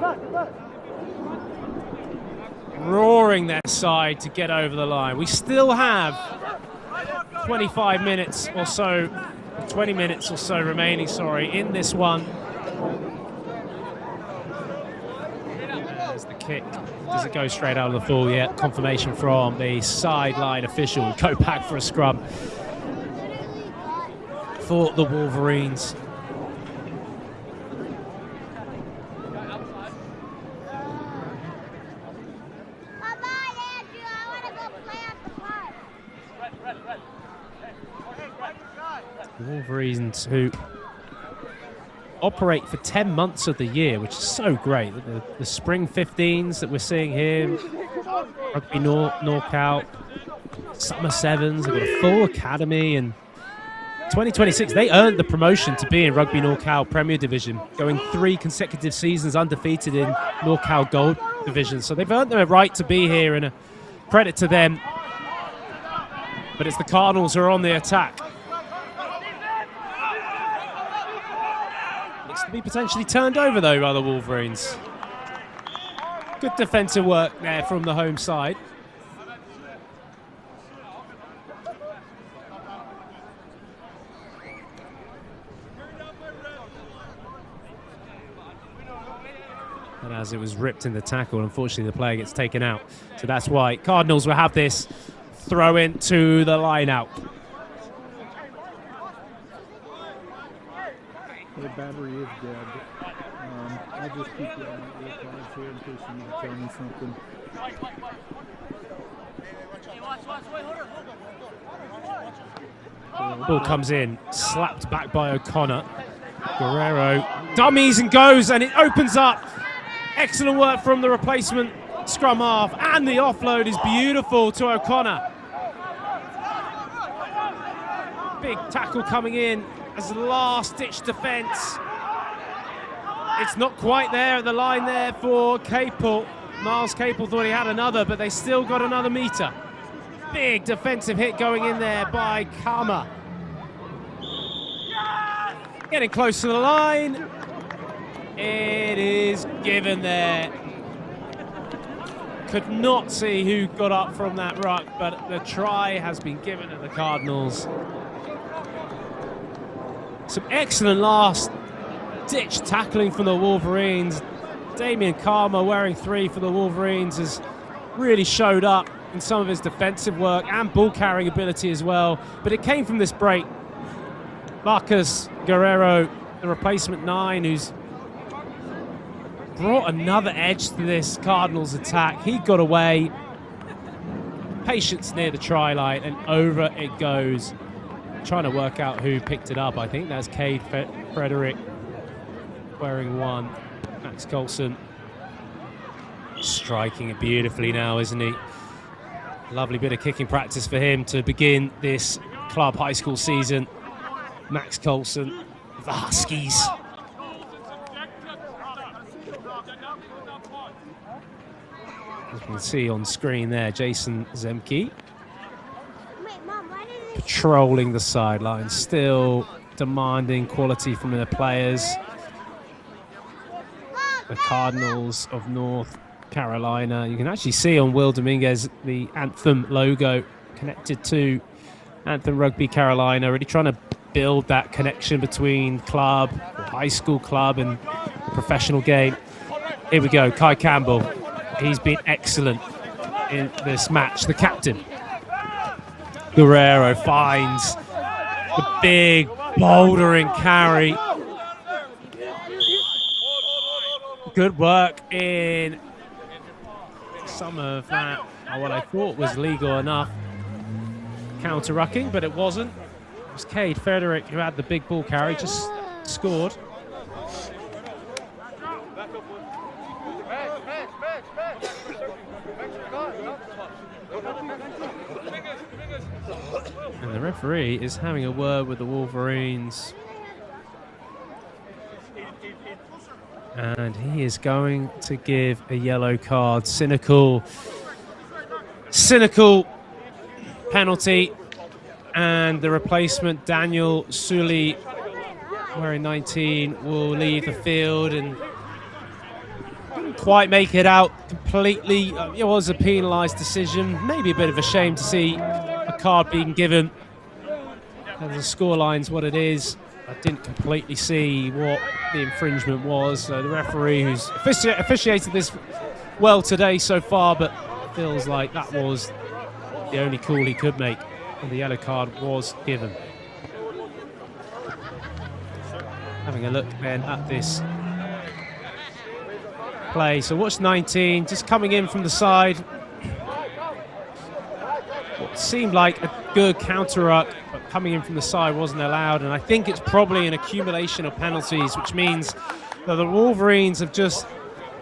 roaring their side to get over the line. We still have 25 minutes or so, 20 minutes or so remaining, in this one. There's the kick. Does it go straight out of the full yet? Confirmation from the sideline official. Go back for a scrum for the Wolverines. The Wolverines, who operate for 10 months of the year, which is so great. The spring 15s that we're seeing here, Rugby NorCal, summer 7s, they've got a full academy, and 2026, they earned the promotion to be in Rugby NorCal Premier Division, going 3 consecutive seasons undefeated in NorCal Gold Division. So they've earned their right to be here, and a credit to them. But it's the Cardinals who are on the attack. To be potentially turned over, though, by the Wolverines. Good defensive work there from the home side. And as it was ripped in the tackle, unfortunately the player gets taken out. So that's why Cardinals will have this throw in to the line out. The battery is dead. I'll just keep you on my earphones here in case you need to tell me something. Ball comes in, slapped back by O'Connor. Guerrero dummies and goes, and it opens up. Excellent work from the replacement scrum half, and the offload is beautiful to O'Connor. Big tackle coming in as the last-ditch defence. It's not quite there at the line there for Capel. Miles Capel thought he had another, but they still got another metre. Big defensive hit going in there by Kama. Getting close to the line. It is given there. Could not see who got up from that ruck, but the try has been given to the Cardinals. Some excellent last-ditch tackling from the Wolverines. Damien Karma, wearing 3 for the Wolverines, has really showed up in some of his defensive work and ball-carrying ability as well. But it came from this break. Marcus Guerrero, the replacement 9, who's brought another edge to this Cardinals attack. He got away. Patience near the try line, and over it goes. Trying to work out who picked it up. I think that's Cade Frederick wearing 1. Max Coulson striking it beautifully now, isn't he? Lovely bit of kicking practice for him to begin this club high school season. Max Coulson, the Huskies. As you can see on screen there, Jason Zemke patrolling the sideline, still demanding quality from the players. The Cardinals of North Carolina. You can actually see on Will Dominguez the Anthem logo connected to Anthem Rugby Carolina, really trying to build that connection between club, high school club, and professional game. Here we go, Kai Campbell. He's been excellent in this match. The captain. Guerrero finds the big bouldering carry. Good work in some of that, what I thought was legal enough counter-rucking, but it wasn't. It was Cade Frederick who had the big ball carry, just scored. And the referee is having a word with the Wolverines. And he is going to give a yellow card. Cynical penalty. And the replacement, Daniel Sully, wearing 19, will leave the field and didn't quite make it out completely. It was a penalised decision. Maybe a bit of a shame to see a card being given. And the scoreline's what it is. I didn't completely see what the infringement was. So the referee, who's officiated this well today so far, but feels like that was the only call he could make, and the yellow card was given. Having a look then at this play. So watch 19, just coming in from the side. What seemed like a good counter-ruck, but coming in from the side wasn't allowed. And I think it's probably an accumulation of penalties, which means that the Wolverines have just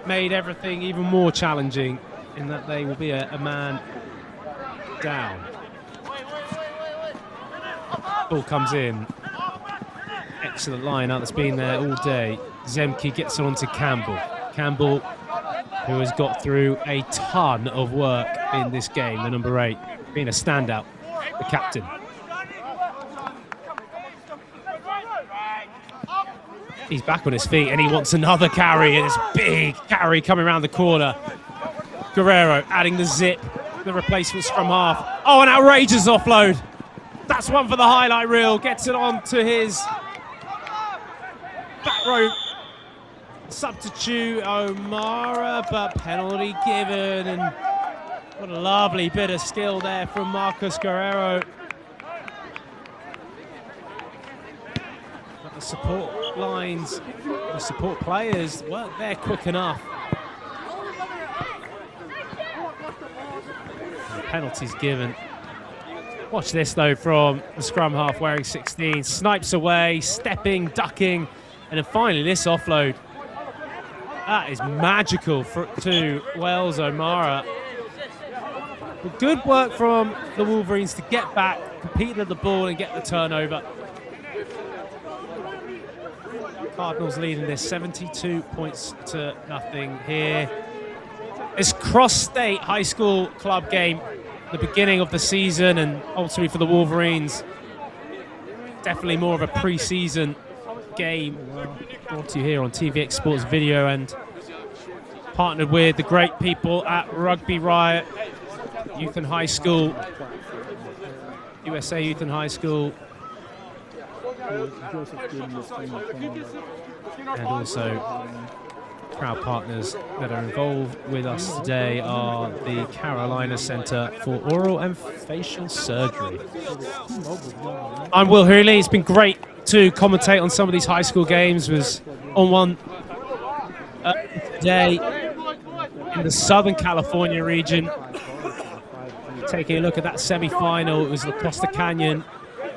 made everything even more challenging in that they will be a man down. Ball comes in. Excellent line out that's been there all day. Zemke gets on to Campbell. Campbell, who has got through a ton of work in this game, the number 8, being a standout, the captain. He's back on his feet and he wants another carry, and it's big carry coming around the corner. Guerrero adding the zip, the replacement scrum half. Oh, an outrageous offload. That's one for the highlight reel. Gets it on to his back row substitute, O'Mara, but penalty given. And what a lovely bit of skill there from Marcus Guerrero. But the support lines, the support players weren't there quick enough. And penalties given. Watch this though from the scrum half wearing 16. Snipes away, stepping, ducking, and then finally this offload. That is magical to Wells O'Mara. Good work from the Wolverines to get back, compete at the ball and get the turnover. Cardinals leading this 72 points to nothing here. This cross-state high school club game, the beginning of the season, and ultimately for the Wolverines, definitely more of a pre-season game. Brought to you here on TVX Sports Video and partnered with the great people at Rugby Riot, Youth and High School, USA Youth and High School, and also proud partners that are involved with us today are the Carolina Center for Oral and Facial Surgery. I'm Will Hooley. It's been great to commentate on some of these high school games. Was on one today in the Southern California region. Taking a look at that semi-final, it was La Costa Canyon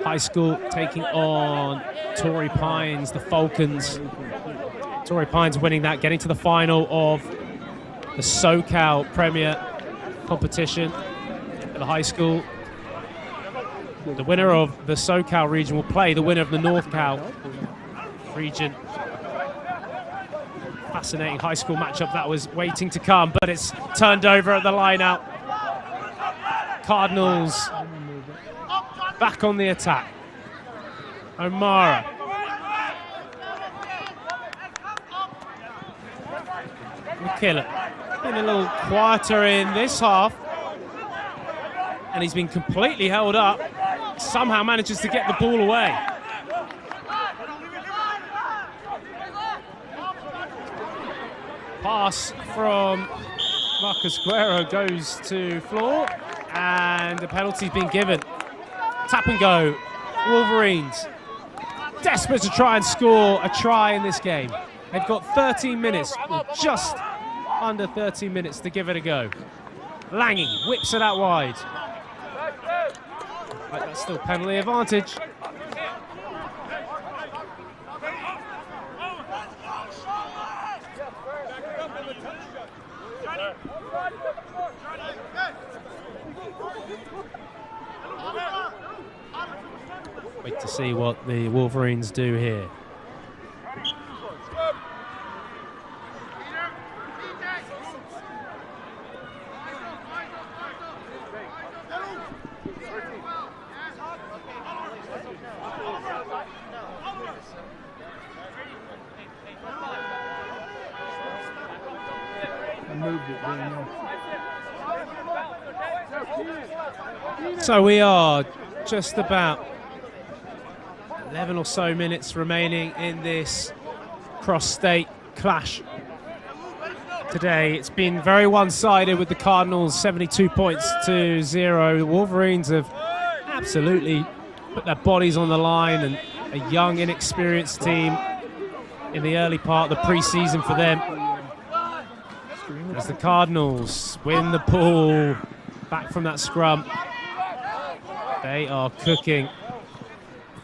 High School taking on Torrey Pines, the Falcons. Torrey Pines winning that, getting to the final of the SoCal Premier competition at the high school. The winner of the SoCal region will play the winner of the NorthCal region. Fascinating high school matchup that was waiting to come, but it's turned over at the line out. Cardinals back on the attack. O'Mara. McKillop been a little quieter in this half, and he's been completely held up. Somehow manages to get the ball away. Pass from Marcus Guerrero goes to floor, and the penalty's been given. Tap and go. Wolverines desperate to try and score a try in this game. They've got 13 minutes, or just under 13 minutes to give it a go. Langy whips it out wide. But that's still penalty advantage. Wait to see what the Wolverines do here. So we are just about 11 or so minutes remaining in this cross-state clash today. It's been very one-sided with the Cardinals 72 points to 0. The Wolverines have absolutely put their bodies on the line, and a young, inexperienced team in the early part of the preseason for them. As the Cardinals win the ball back from that scrum, they are cooking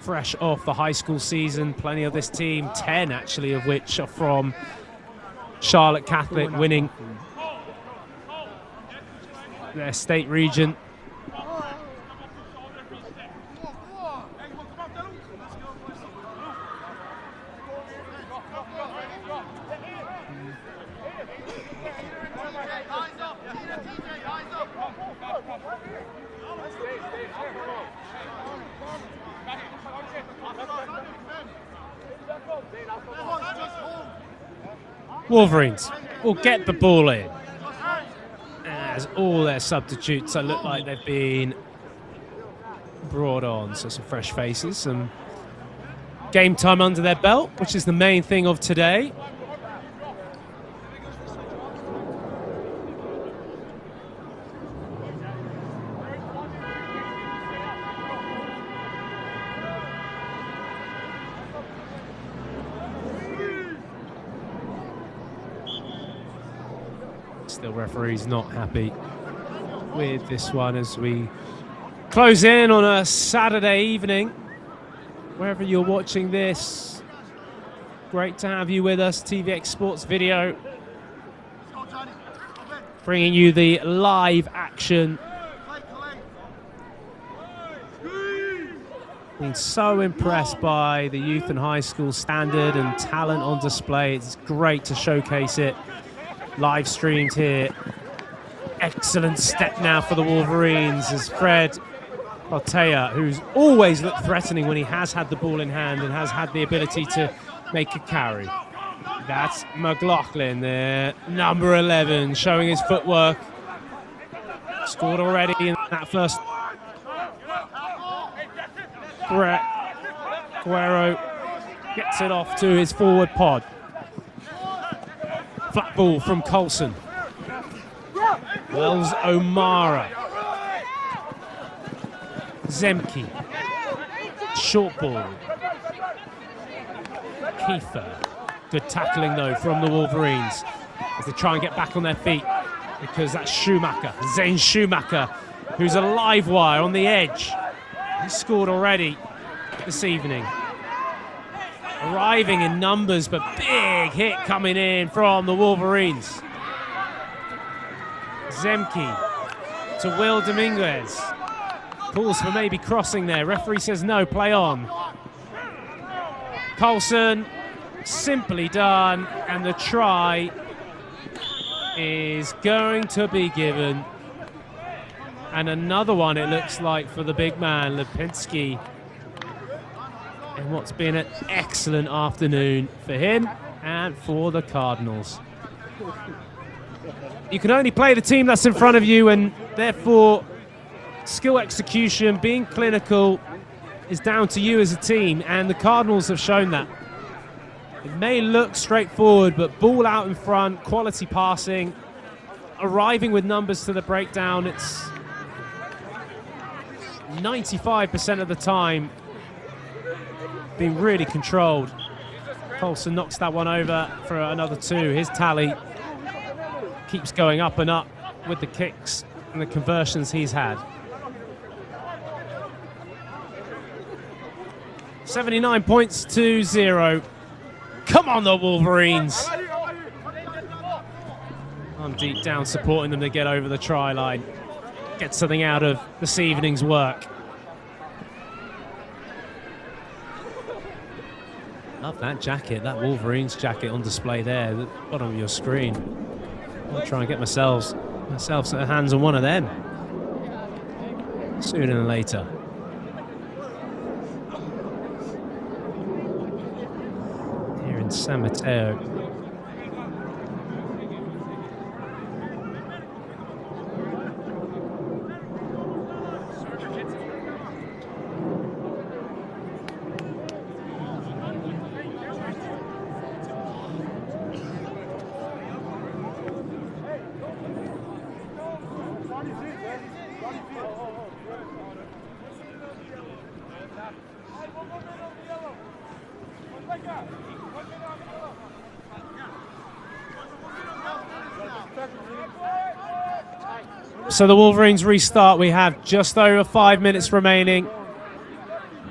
fresh off the high school season. Plenty of this team, 10 actually, of which are from Charlotte Catholic, winning their state region. Wolverines will get the ball in, as all their substitutes look like they've been brought on. So some fresh faces, some game time under their belt, which is the main thing of today. Still, referee's not happy with this one as we close in on a Saturday evening. Wherever you're watching this, great to have you with us. TVX Sports Video, bringing you the live action. Been so impressed by the youth and high school standard and talent on display. It's great to showcase it. Live streamed here. Excellent step now for the Wolverines as Fred Mateo, who's always looked threatening when he has had the ball in hand and has had the ability to make a carry. That's McLaughlin there, number 11, showing his footwork. Scored already in that first. Guerrero gets it off to his forward pod. Flat ball from Colson. Wells O'Mara. Zemke. Short ball. Kiefer. Good tackling though from the Wolverines as they try and get back on their feet, because that's Schumacher, Zane Schumacher, who's a live wire on the edge. He scored already this evening. Arriving in numbers, but big hit coming in from the Wolverines. Zemke to Will Dominguez. Pulls for maybe crossing there. Referee says no, play on. Colson, simply done, and the try is going to be given. And another one, it looks like, for the big man, Lipinski. And what's been an excellent afternoon for him and for the Cardinals. You can only play the team that's in front of you, and therefore skill execution, being clinical, is down to you as a team, and the Cardinals have shown that. It may look straightforward, but ball out in front, quality passing, arriving with numbers to the breakdown. It's 95% of the time being really controlled. Colson knocks that one over for another 2. His tally keeps going up and up with the kicks and the conversions he's had. 79 points to 0. Come on, the Wolverines. I'm deep down supporting them to get over the try line. Get something out of this evening's work. Love that jacket, that Wolverines jacket on display there at the bottom of your screen. I'll try and get myself hands on one of them sooner than later. Here in San Mateo. So the Wolverines restart. We have just over 5 minutes remaining.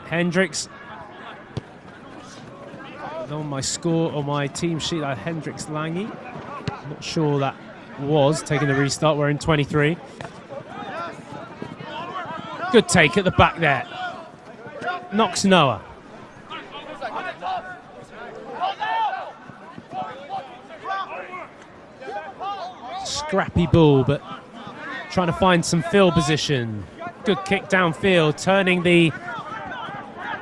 Hendricks. On my score, on my team sheet, I had Hendricks Lange. Not sure that was taking the restart. We're in 23. Good take at the back there. Knocks Noah. Scrappy ball, but trying to find some field position. Good kick downfield, turning the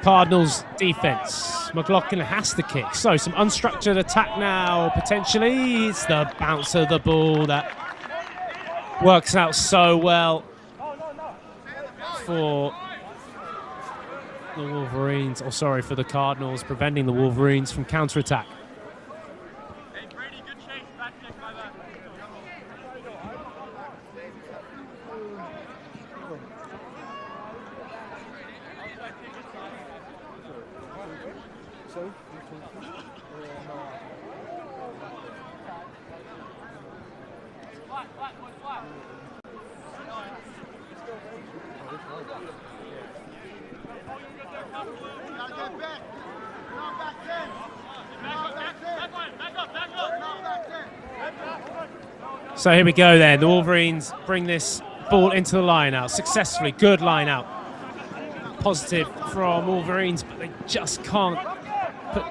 Cardinals defense. McLaughlin has to kick. So some unstructured attack now, potentially. It's the bounce of the ball that works out so well for the Wolverines, or sorry, for the Cardinals, preventing the Wolverines from counterattack. So here we go then. The Wolverines bring this ball into the line out successfully. Good line out. Positive from Wolverines, but they just can't put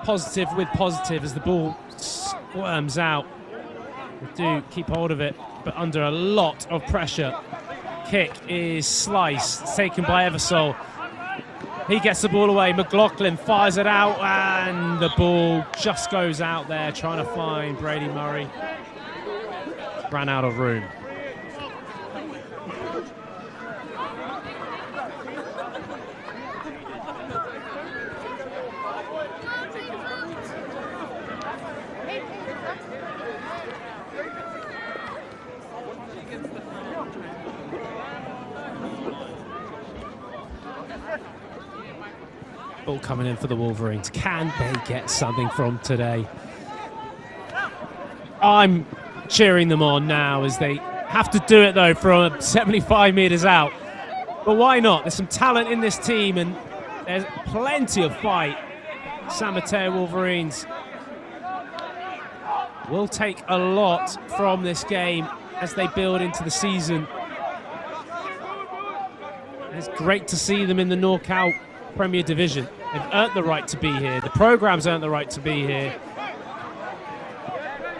positive with positive as the ball squirms out. They do keep hold of it, but under a lot of pressure. Kick is sliced. It's taken by Eversole. He gets the ball away. McLaughlin fires it out, and the ball just goes out there, trying to find Brady Murray. Ran out of room. Ball coming in for the Wolverines. Can they get something from today? I'm cheering them on now as they have to do it though from 75 meters out. But why not? There's some talent in this team and there's plenty of fight. San Mateo Wolverines will take a lot from this game as they build into the season. It's great to see them in the NorCal Premier Division. They've earned the right to be here. The program's earned the right to be here.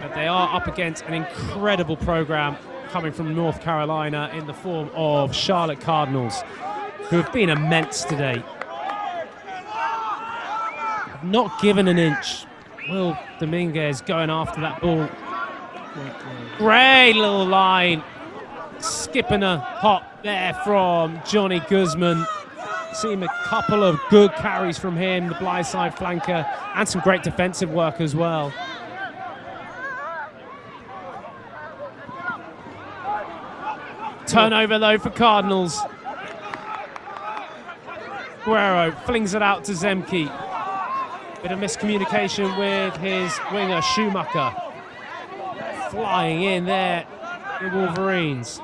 But they are up against an incredible program coming from North Carolina in the form of Charlotte Cardinals, who have been immense today. Have not given an inch. Will Dominguez going after that ball. Great little line. Skipping a hop there from Johnny Guzman. Seen a couple of good carries from him, the blind side flanker, and some great defensive work as well. Turnover though for Cardinals. Guerrero flings it out to Zemke. Bit of miscommunication with his winger Schumacher. Flying in there, the Wolverines.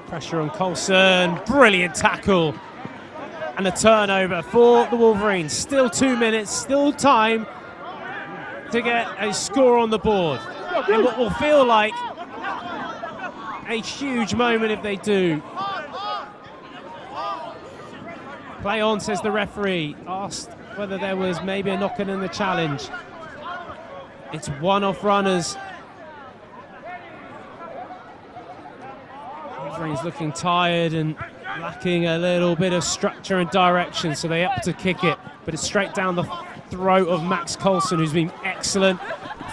Pressure on Coulson, brilliant tackle. And a turnover for the Wolverines. Still 2 minutes, still time to get a score on the board. And what will feel like a huge moment if they do. Play on, says the referee. Asked whether there was maybe a knock-in in the challenge. It's one-off runners. Wolverines looking tired and lacking a little bit of structure and direction, so they opt to kick it. But it's straight down the throat of Max Coulson, who's been excellent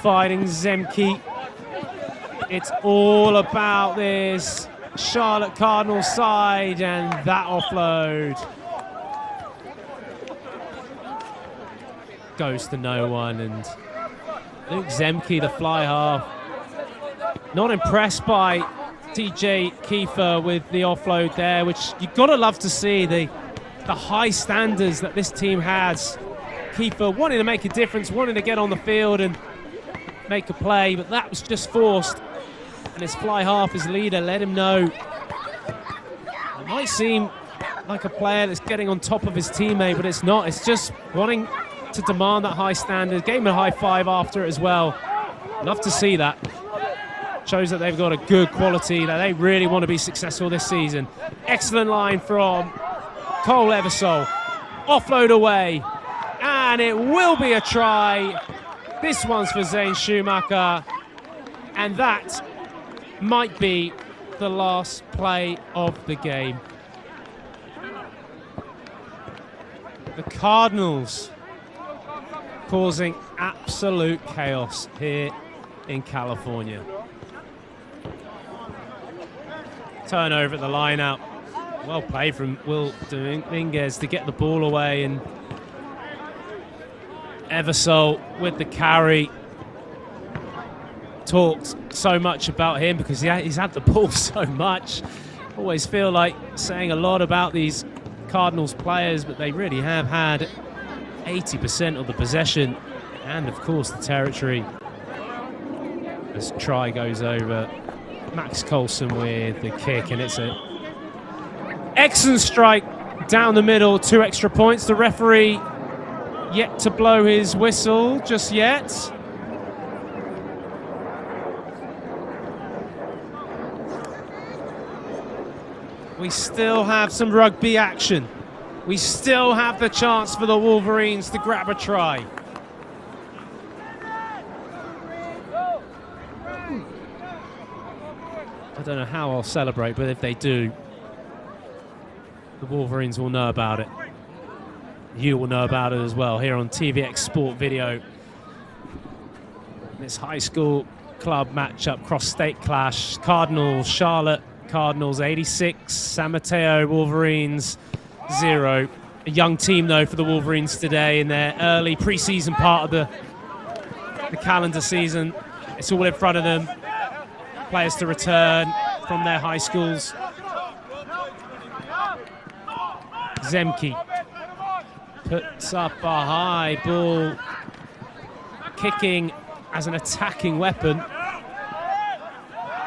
fighting Zemke. It's all about this Charlotte Cardinals side, and that offload goes to no one. And Luke Zemke, the fly half, not impressed by TJ Kiefer with the offload there, which you've got to love to see, the high standards that this team has. Kiefer wanting to make a difference, wanting to get on the field and make a play, but that was just forced. And his fly half, his leader, let him know. It might seem like a player that's getting on top of his teammate, but it's not. It's just wanting to demand that high standard. Gave him a high five after it as well. Love to see that. Shows that they've got a good quality, that they really want to be successful this season. Excellent line from Cole Eversole. Offload away, and it will be a try. This one's for Zane Schumacher, and that might be the last play of the game. The Cardinals causing absolute chaos here in California. Turnover at the line out. Well played from Will Dominguez to get the ball away, and Eversole with the carry. Talked so much about him because he's had the ball so much. Always feel like saying a lot about these Cardinals players, but they really have had 80% of the possession and, of course, the territory. This try goes over. Max Coulson with the kick, and it's an excellent strike down the middle. 2 extra points. The referee yet to blow his whistle just yet. We still have some rugby action. We still have the chance for the Wolverines to grab a try. I don't know how I'll celebrate, but if they do, the Wolverines will know about it. You will know about it as well here on TVX Sport Video. This high school club matchup, cross-state clash. Cardinals, Charlotte Cardinals 86, San Mateo Wolverines 0. A young team though for the Wolverines today in their early preseason part of the calendar season. It's all in front of them. Players to return from their high schools. Zemke puts up a high ball, kicking as an attacking weapon.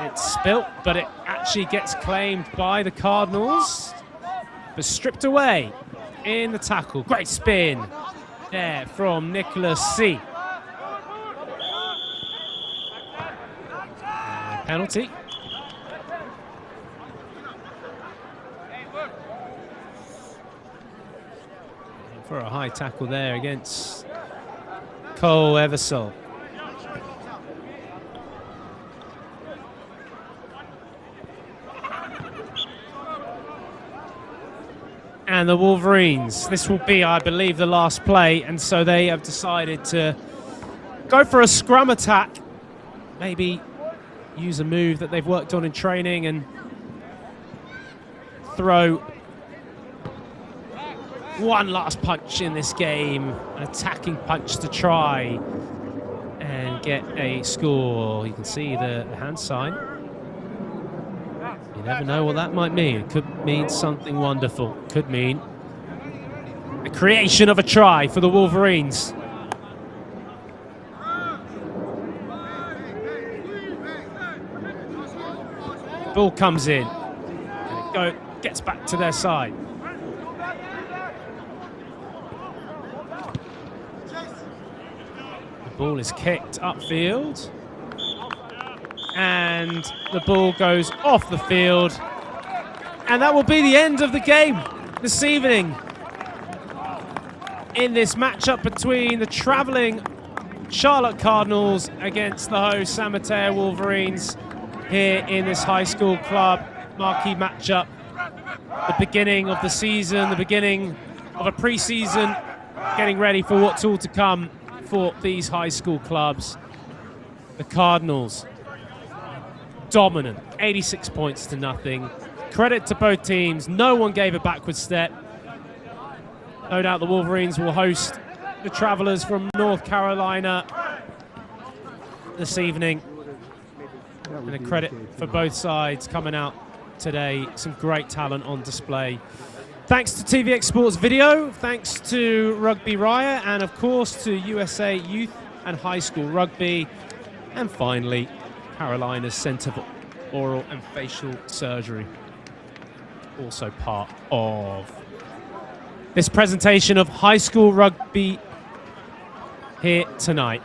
It's spilt, but it actually gets claimed by the Cardinals, but stripped away in the tackle. Great spin there from Nicholas C. And penalty. And for a high tackle there against Cole Eversole. And the Wolverines, this will be, I believe, the last play, and so they have decided to go for a scrum attack, maybe use a move that they've worked on in training and throw one last punch in this game, an attacking punch to try and get a score. You can see the hand sign. You never know what that might mean. It could mean something wonderful. Could mean the creation of a try for the Wolverines. Ball comes in. And it gets back to their side. The ball is kicked upfield. And the ball goes off the field. And that will be the end of the game this evening in this matchup between the travelling Charlotte Cardinals against the host San Mateo Wolverines here in this high school club marquee matchup. The beginning of the season, the beginning of a pre-season, getting ready for what's all to come for these high school clubs. The Cardinals, dominant, 86 points to nothing. Credit to both teams, no one gave a backward step. No doubt the Wolverines will host the Travelers from North Carolina this evening. And a credit for both sides coming out today. Some great talent on display. Thanks to TVX Sports Video, thanks to Rugby Riot, and of course to USA Youth and High School Rugby. And finally, Carolina's Center for Oral and Facial Surgery, also part of this presentation of high school rugby here tonight.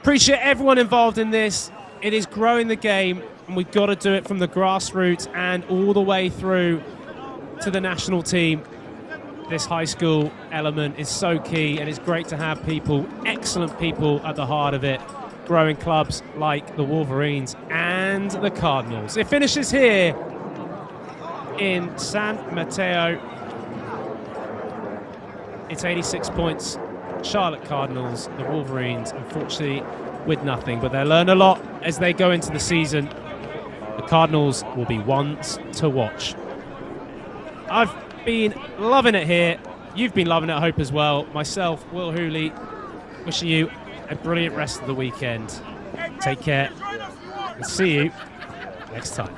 Appreciate everyone involved in this. It is growing the game, and we've got to do it from the grassroots and all the way through to the national team. This high school element is so key, and it's great to have people, excellent people at the heart of it, growing clubs like the Wolverines and the Cardinals. It finishes here in San Mateo. It's 86 points. Charlotte Cardinals, the Wolverines, unfortunately, with nothing. But they'll learn a lot as they go into the season. The Cardinals will be ones to watch. I've been loving it here. You've been loving it, I hope, as well. Myself, Will Hooley, wishing you a brilliant rest of the weekend. Take care and see you next time.